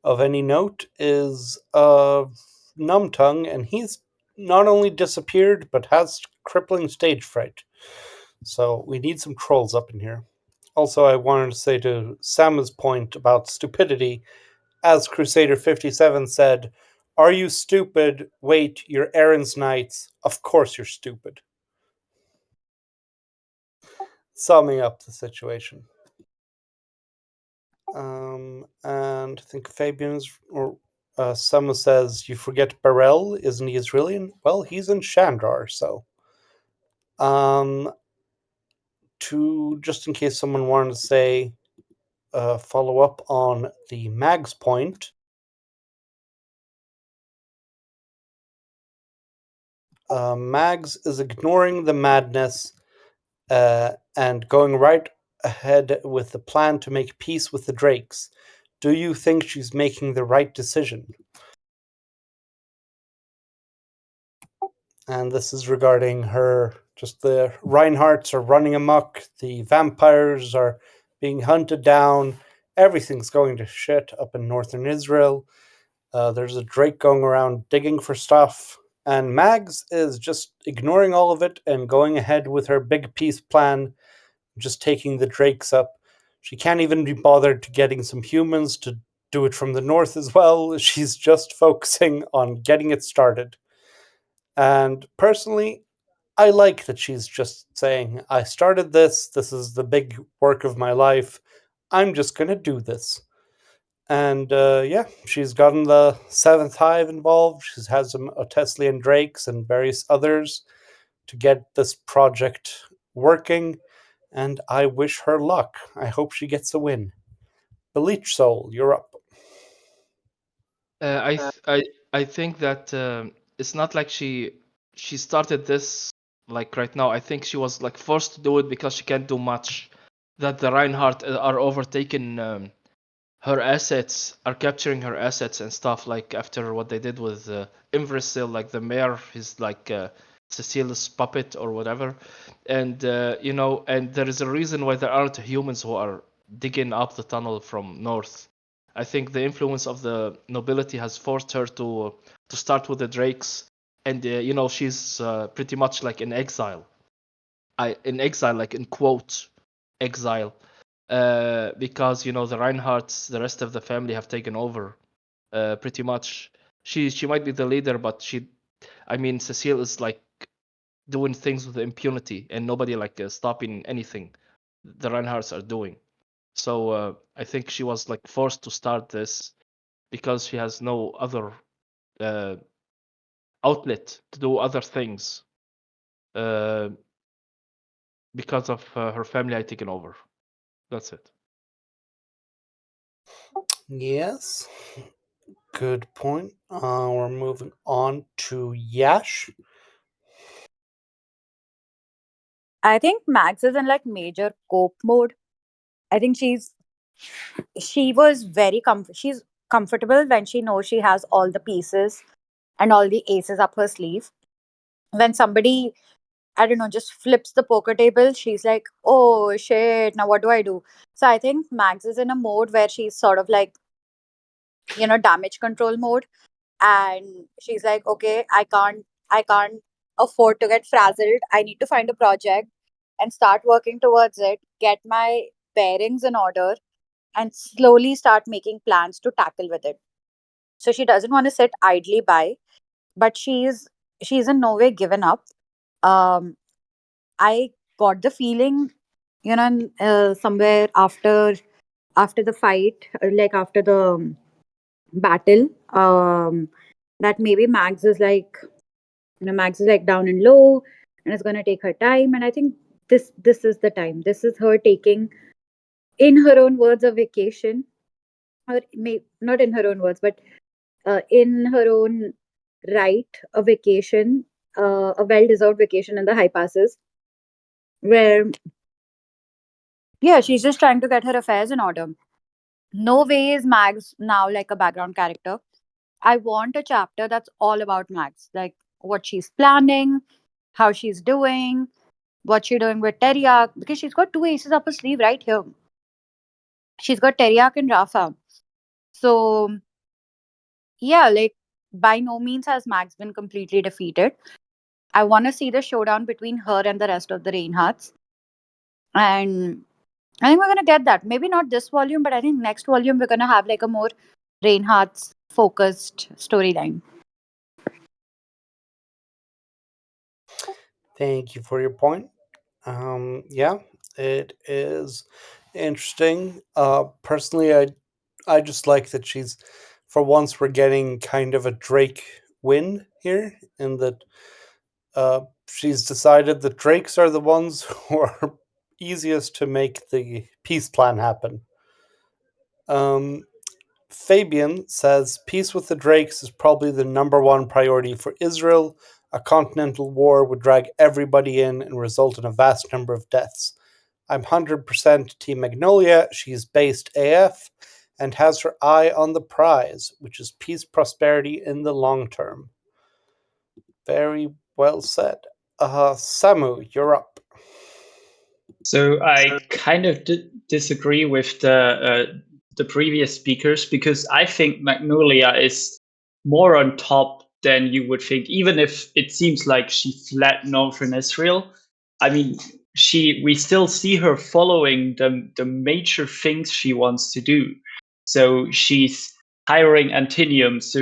Speaker 1: of any note is Numtongue, and he's not only disappeared but has crippling stage fright. So we need some trolls up in here. Also, I wanted to say to Sam's point about stupidity, as Crusader 57 said, "Are you stupid? Wait, you're Aaron's knights. Of course you're stupid." Summing up the situation. And I think Fabian's or Sama says, "You forget Barel, isn't he Israeli?" Well, he's in Shandar, so. To just in case someone wanted to say, follow up on the Mag's point. Mags is ignoring the madness and going right ahead with the plan to make peace with the Drakes. Do you think she's making the right decision? And this is regarding her, just the Reinhardts are running amok, the vampires are being hunted down, everything's going to shit up in northern Israel. There's a Drake going around digging for stuff, and Mags is just ignoring all of it and going ahead with her big peace plan, just taking the Drakes up. She can't even be bothered to getting some humans to do it from the north as well. She's just focusing on getting it started. And personally, I like that she's just saying, I started this is the big work of my life, I'm just going to do this. And yeah, she's gotten the Seventh Hive involved. She has some Oteslian Drakes and various others to get this project working. And I wish her luck. I hope she gets a win. Bleach Soul, you're up.
Speaker 2: I think that it's not like she started this like right now. I think she was like forced to do it because she can't do much. That the Reinhardt are overtaking her assets, are capturing her assets and stuff. Like after what they did with Imbrisil, like the mayor is like Cecile's puppet or whatever, and and there is a reason why there aren't humans who are digging up the tunnel from north. I think the influence of the nobility has forced her to start with the Drakes, and she's pretty much like in exile. In exile, like in quote, exile, because the Reinhardts, the rest of the family have taken over, pretty much. She might be the leader, but Cecile is like doing things with impunity, and nobody like stopping anything the Reinhardts are doing. So I think she was like forced to start this because she has no other uh, outlet to do other things uh, because of her family had taken over. That's it.
Speaker 1: Yes. Good point. We're moving on to Yash.
Speaker 3: I think Max is in like major cope mode. I think she was she's comfortable when she knows she has all the pieces and all the aces up her sleeve. When somebody, I don't know, just flips the poker table, she's like, oh shit, now what do I do? So I think Max is in a mode where she's sort of like, damage control mode. And she's like, okay, I can't afford to get frazzled. I need to find a project and start working towards it, get my bearings in order, and slowly start making plans to tackle with it. So she doesn't want to sit idly by, but she's in no way given up. Um, I got the feeling, somewhere after the fight, like after the battle, that maybe Max is like down and low, and it's gonna take her time. And I think this is the time. This is her taking, in her own words, a vacation, or may not in her own words, but in her own right, a vacation, a well-deserved vacation in the high passes, where yeah, she's just trying to get her affairs in order. No way is Mags now like a background character. I want a chapter that's all about Mags, like what she's planning, how she's doing, what she's doing with Teriak, because she's got two aces up her sleeve right here. She's got Teriak and Rafa. So yeah, like by no means has Max been completely defeated. I want to see the showdown between her and the rest of the Reinhardts. And I think we're going to get that. Maybe not this volume, but I think next volume we're going to have like a more Reinhardt's focused storyline.
Speaker 1: Thank you for your point. Yeah, it is interesting. Personally, I just like that she's, for once, we're getting kind of a Drake win here, in that she's decided that Drakes are the ones who are easiest to make the peace plan happen. Fabian says peace with the Drakes is probably the number one priority for Israel. A continental war would drag everybody in and result in a vast number of deaths. I'm 100% Team Magnolia. She's based AF and has her eye on the prize, which is peace, prosperity in the long term. Very well said. Samu, you're up.
Speaker 6: So I kind of disagree with the previous speakers, because I think Magnolia is more on top than you would think, even if it seems like she fled northern Israel. I mean, we still see her following the major things she wants to do. So she's hiring Antinium, so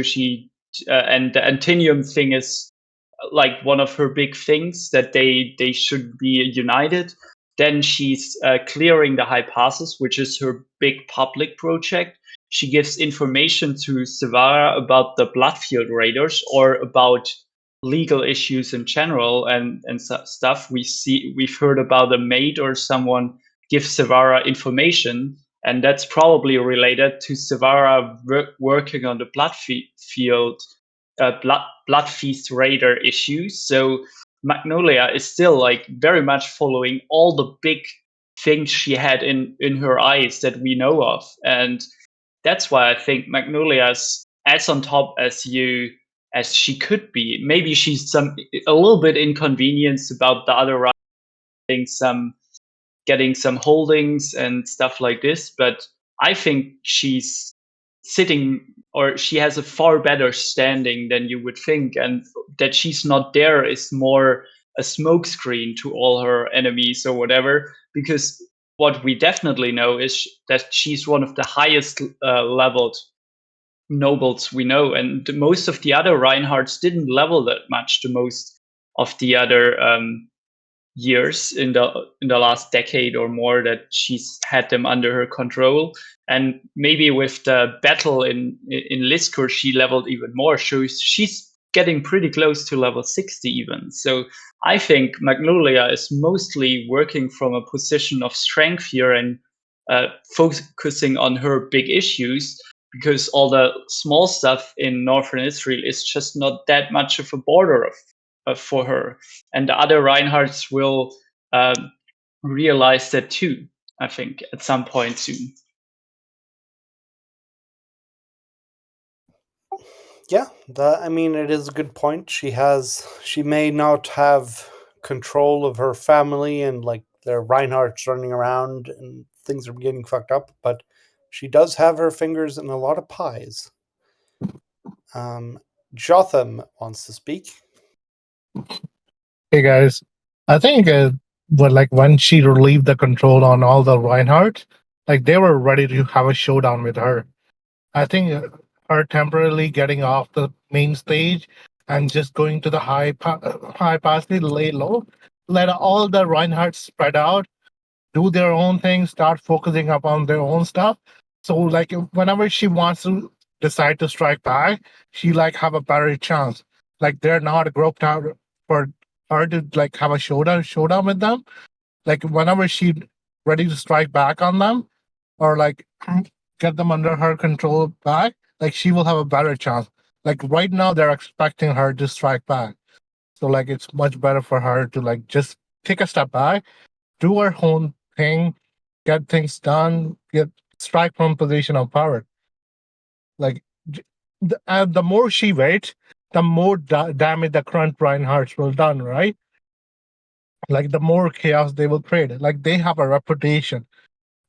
Speaker 6: and the Antinium thing is like one of her big things, that they should be united. Then she's clearing the high passes, which is her big public project. She gives information to Sevara about the Bloodfield raiders, or about legal issues in general, and stuff. We've heard about a maid or someone give Sevara information, and that's probably related to Sevara working on the Bloodfield blood feast raider issues. So Magnolia is still like very much following all the big things she had in her eyes that we know of, and that's why I think Magnolia's as on top as she could be. Maybe she's a little bit inconvenienced about the other getting some holdings and stuff like this, but I think she's sitting, or she has a far better standing than you would think, and that she's not there is more a smokescreen to all her enemies or whatever, because what we definitely know is that she's one of the highest leveled nobles we know, and most of the other Reinhardts didn't level that much. The most of the other years in the last decade or more that she's had them under her control, and maybe with the battle in Liskor she leveled even more, so she's getting pretty close to level 60 even. So I think Magnolia is mostly working from a position of strength here, and focusing on her big issues, because all the small stuff in northern Israel is just not that much of a border for her, and the other Reinhardts will realize that too, I think, at some point soon.
Speaker 1: Yeah, I mean, it is a good point. She may not have control of her family, and like their Reinhardt's running around and things are getting fucked up, but she does have her fingers in a lot of pies. Jotham wants to speak.
Speaker 7: Hey guys, I think but like when she relieved the control on all the Reinhardt, like they were ready to have a showdown with her. I think her temporarily getting off the main stage and just going to the high pass, lay low, let all the Reinhardt spread out, do their own thing, start focusing upon their own stuff. So like whenever she wants to decide to strike back, she like have a better chance. Like they're not grouped out for her to like have a showdown with them. Like whenever she ready to strike back on them or like get them under her control back, like she will have a better chance. Like right now they're expecting her to strike back. So like it's much better for her to like just take a step back, do her own thing, get things done, get strike from position of power. Like the more she waits, the more damage the current Reinhardts will done, right? Like the more chaos they will create. Like they have a reputation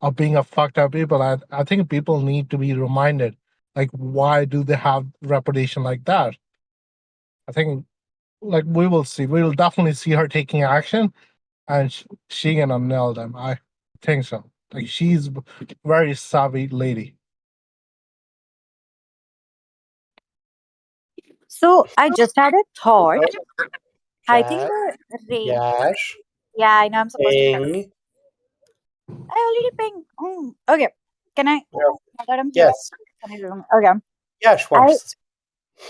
Speaker 7: of being a fucked up people. I think people need to be reminded, like, why do they have reputation like that? I think, like, we will see. We will definitely see her taking action, and she gonna nail them. I think so. Like, she's very savvy lady.
Speaker 3: So I just had a thought.
Speaker 1: Oh,
Speaker 3: I think
Speaker 1: chat.
Speaker 3: the rain.
Speaker 1: Yash.
Speaker 3: Yeah, I know I'm supposed to shut up.
Speaker 1: Ping.
Speaker 3: I already pinged. Okay. Can I?
Speaker 1: Yep.
Speaker 3: Now that I'm here.
Speaker 1: Yes.
Speaker 3: Can I do them? Okay.
Speaker 1: Yash
Speaker 3: I
Speaker 1: wants to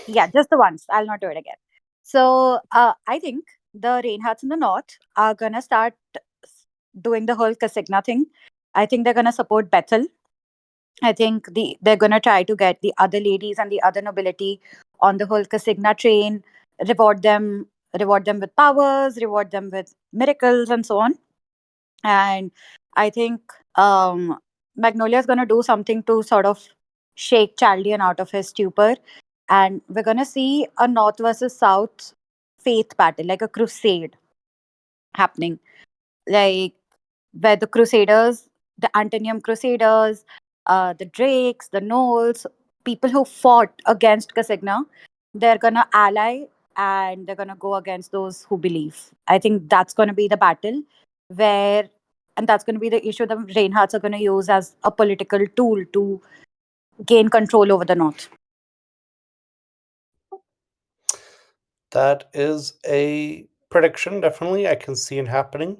Speaker 3: Yeah, just the once. I'll not do it again. So I think the Reinhardts in the north are gonna start doing the whole Casigna thing. I think they're gonna support Bethel. I think they're gonna try to get the other ladies and the other nobility on the whole Casigna train, reward them, reward them with powers, reward them with miracles, and so on. And I think Magnolia is gonna do something to sort of shake Chalyon out of his stupor, and we're gonna see a North versus South faith battle, like a crusade happening, like where the Crusaders, the Antonium Crusaders, the Drakes, the Knolls, people who fought against Casigna, they're gonna ally and they're gonna go against those who believe. I think that's gonna be the battle where, and that's gonna be the issue the Reinhardts are gonna use as a political tool to gain control over the North.
Speaker 1: That is a prediction, definitely. I can see it happening.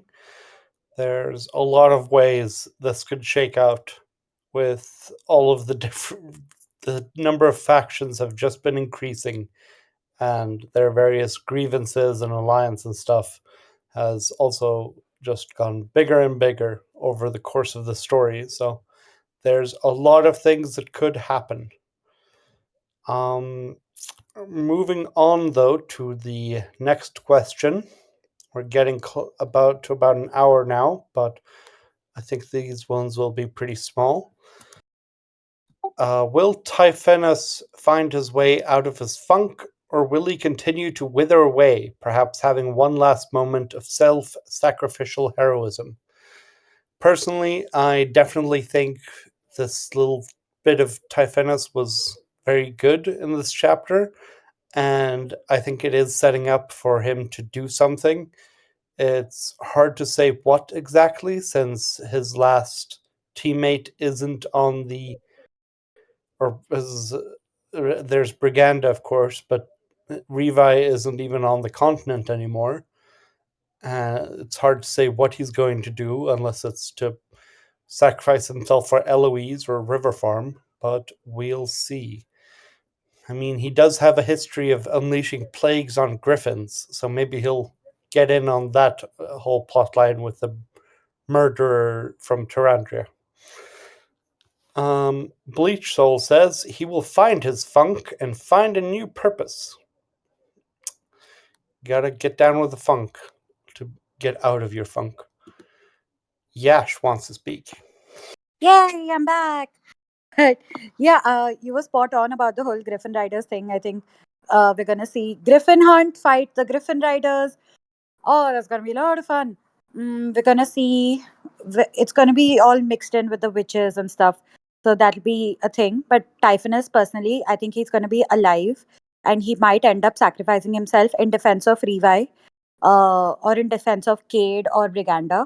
Speaker 1: There's a lot of ways this could shake out with all of the different. The number of factions have just been increasing, and their various grievances and alliance and stuff has also just gone bigger and bigger over the course of the story. So there's a lot of things that could happen. Moving on though to the next question. We're getting about an hour now, but I think these ones will be pretty small. Will Typhonus find his way out of his funk, or will he continue to wither away, perhaps having one last moment of self-sacrificial heroism? Personally, I definitely think this little bit of Typhonus was very good in this chapter, and I think it is setting up for him to do something. It's hard to say what exactly, since his last teammate isn't on the, or is, there's Briganda, of course, but Revi isn't even on the continent anymore. It's hard to say what he's going to do unless it's to sacrifice himself for Eloise or River Farm, but we'll see. I mean, he does have a history of unleashing plagues on griffins, so maybe he'll get in on that whole plot line with the murderer from Tarandria. Bleach Soul says he will find his funk and find a new purpose. Gotta get down with the funk to get out of your funk. Yash wants to speak.
Speaker 3: Yay, I'm back. Yeah, you were spot on about the whole Griffin Riders thing. I think we're gonna see Griffin Hunt fight the Griffin Riders. Oh, that's gonna be a lot of fun. We're gonna see. It's gonna be all mixed in with the witches and stuff. So that'll be a thing. But Typhonus, personally, I think he's gonna be alive, and he might end up sacrificing himself in defense of Revi. or in defense of Cade or Briganda,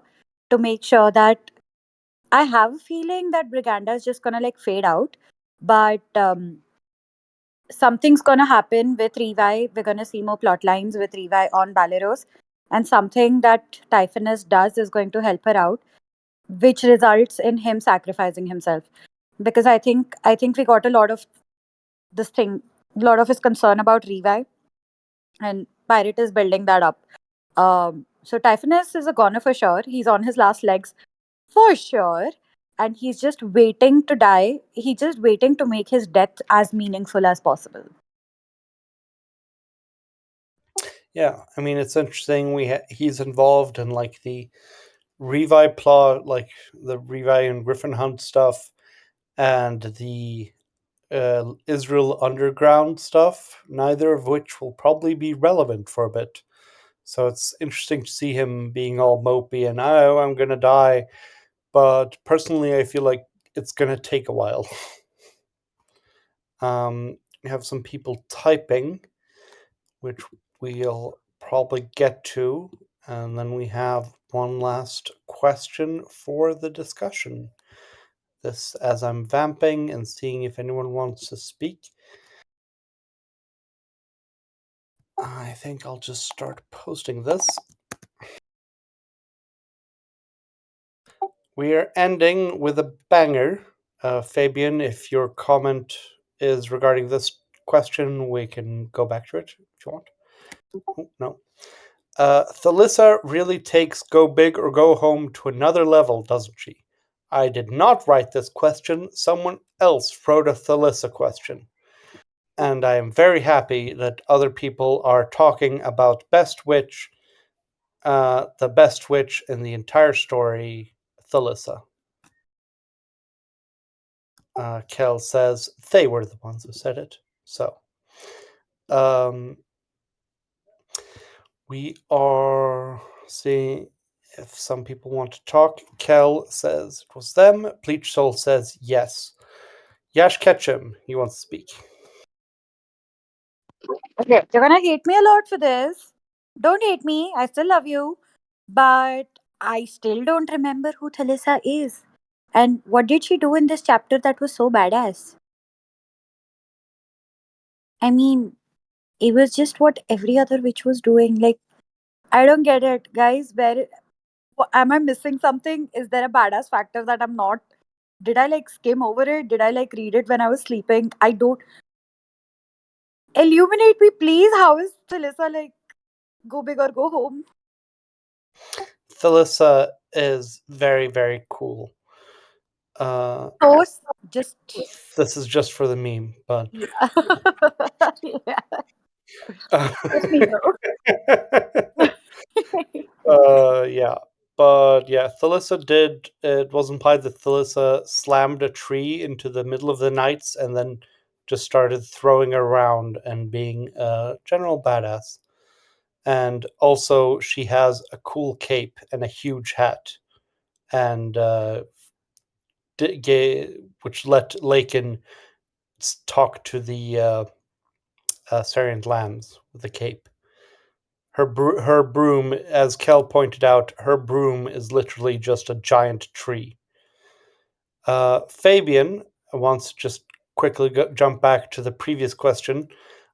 Speaker 3: to make sure that I have a feeling that Briganda is just gonna like fade out, but something's gonna happen with Revi. We're gonna see more plot lines with Revi on Baleros, and something that Typhonus does is going to help her out, which results in him sacrificing himself. Because I think we got a lot of this thing, a lot of his concern about Revi, and Pirate is building that up. So Typhonus is a goner for sure. He's on his last legs for sure. And he's just waiting to die. He's just waiting to make his death as meaningful as possible.
Speaker 1: Yeah, I mean, it's interesting. He's involved in like the Revi plot, like the Revi and Griffin Hunt stuff, and the Israel Underground stuff, neither of which will probably be relevant for a bit. So it's interesting to see him being all mopey and, oh, I'm going to die. But personally, I feel like it's going to take a while. We have some people typing, which we'll probably get to. And then we have one last question for the discussion. This, as I'm vamping and seeing if anyone wants to speak. I think I'll just start posting this. We are ending with a banger. Fabian, if your comment is regarding this question, we can go back to it if you want. Oh, no. Thalissa really takes go big or go home to another level, doesn't she? I did not write this question. Someone else wrote a Thalissa question. And I am very happy that other people are talking about Best Witch, the best witch in the entire story, Thalissa. Kel says they were the ones who said it. So, we are seeing if some people want to talk. Kel says it was them. Bleach Soul says yes. Yash Ketchum, he wants to speak.
Speaker 3: Okay, you're gonna hate me a lot for this. Don't hate me. I still love you. But I still don't remember who Thalissa is. And what did she do in this chapter that was so badass? I mean, it was just what every other witch was doing. Like, I don't get it, guys. Am I missing something? Is there a badass factor that I'm not? Did I like skim over it? Did I like read it when I was sleeping? I don't. Illuminate me, please. How is Thalissa like go big or go home?
Speaker 1: Thalissa is very, very cool.
Speaker 3: Toast, just
Speaker 1: This is just for the meme, but
Speaker 3: yeah. Just me though.
Speaker 1: yeah. But yeah, Thalissa did. It was implied that Thalissa slammed a tree into the middle of the nights and then just started throwing around and being a general badass. And also, she has a cool cape and a huge hat, and which let Lakin talk to the Syrian lambs with the cape. Her broom, as Kel pointed out, her broom is literally just a giant tree. Fabian wants to just quickly jump back to the previous question.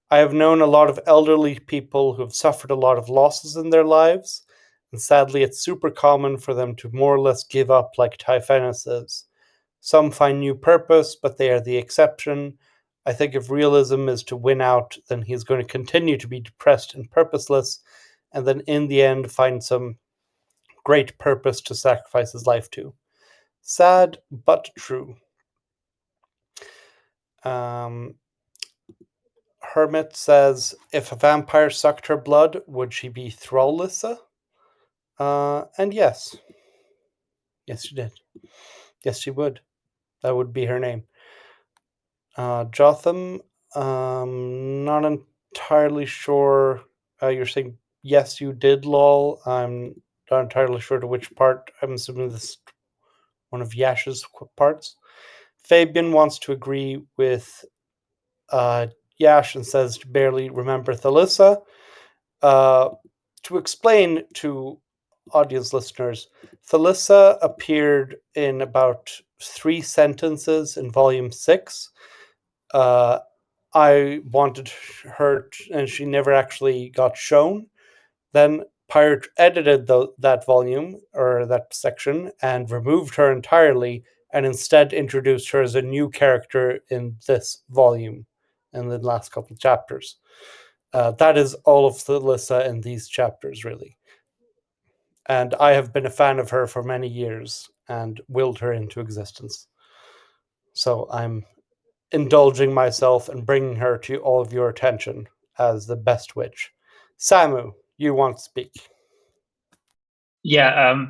Speaker 1: I have known a lot of elderly people who have suffered a lot of losses in their lives, and sadly, it's super common for them to more or less give up, like Typhonus is. Some find new purpose, but they are the exception. I think if realism is to win out, then he's going to continue to be depressed and purposeless, and then in the end find some great purpose to sacrifice his life to. Sad, but true. Hermit says, if a vampire sucked her blood, would she be Thrallissa? And yes. Yes, she did. Yes, she would. That would be her name. Jotham, not entirely sure. You're saying, yes, you did, lol. I'm not entirely sure to which part. I'm assuming this is one of Yash's parts. Fabian wants to agree with Yash and says to barely remember Thalissa. to explain to audience listeners, Thalissa appeared in about 3 sentences in volume 6. I wanted her, and she never actually got shown. Then Pirate edited that volume, or that section, and removed her entirely, and instead introduced her as a new character in this volume, in the last couple of chapters. That is all of Thalissa in these chapters, really. And I have been a fan of her for many years and willed her into existence. So I'm indulging myself and bringing her to all of your attention as the best witch. Samu, you want to speak?
Speaker 6: Yeah,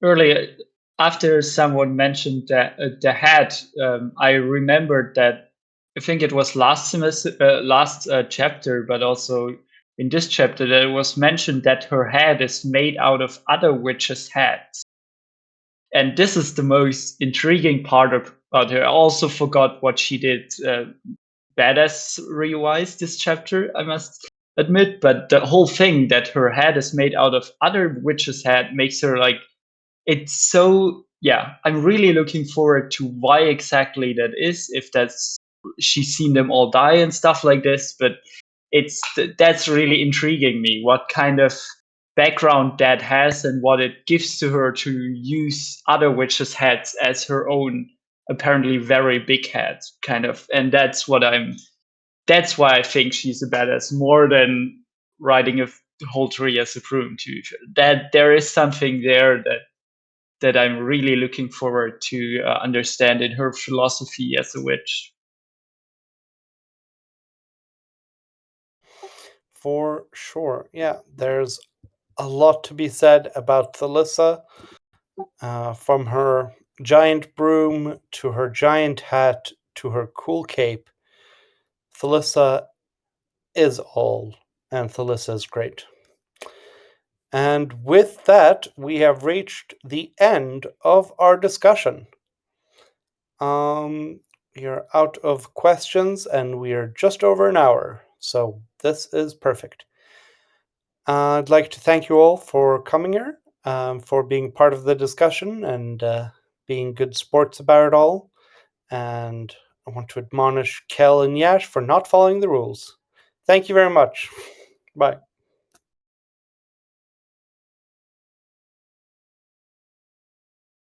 Speaker 6: earlier, after someone mentioned that the head, I remembered that I think it was last semester, last chapter, but also in this chapter, that it was mentioned that her head is made out of other witches' heads. And this is the most intriguing part about her. I also forgot what she did badass-wise this chapter, I must admit, but the whole thing that her head is made out of other witches' head makes her like, it's so, yeah, I'm really looking forward to why exactly that is, if that's she's seen them all die and stuff like this, but that's really intriguing me, what kind of background that has and what it gives to her to use other witches' heads as her own apparently very big head, kind of. And that's why I think she's a badass more than riding a whole tree as a broom. That there is something there that I'm really looking forward to understand in her philosophy as a witch.
Speaker 1: For sure. Yeah, there's a lot to be said about Thalissa, from her giant broom to her giant hat to her cool cape. Thalissa is all, and Thalissa is great. And with that, we have reached the end of our discussion. We are out of questions, and we are just over an hour, so this is perfect. I'd like to thank you all for coming here, for being part of the discussion and being good sports about it all. And I want to admonish Kel and Yash for not following the rules. Thank you very much. Bye.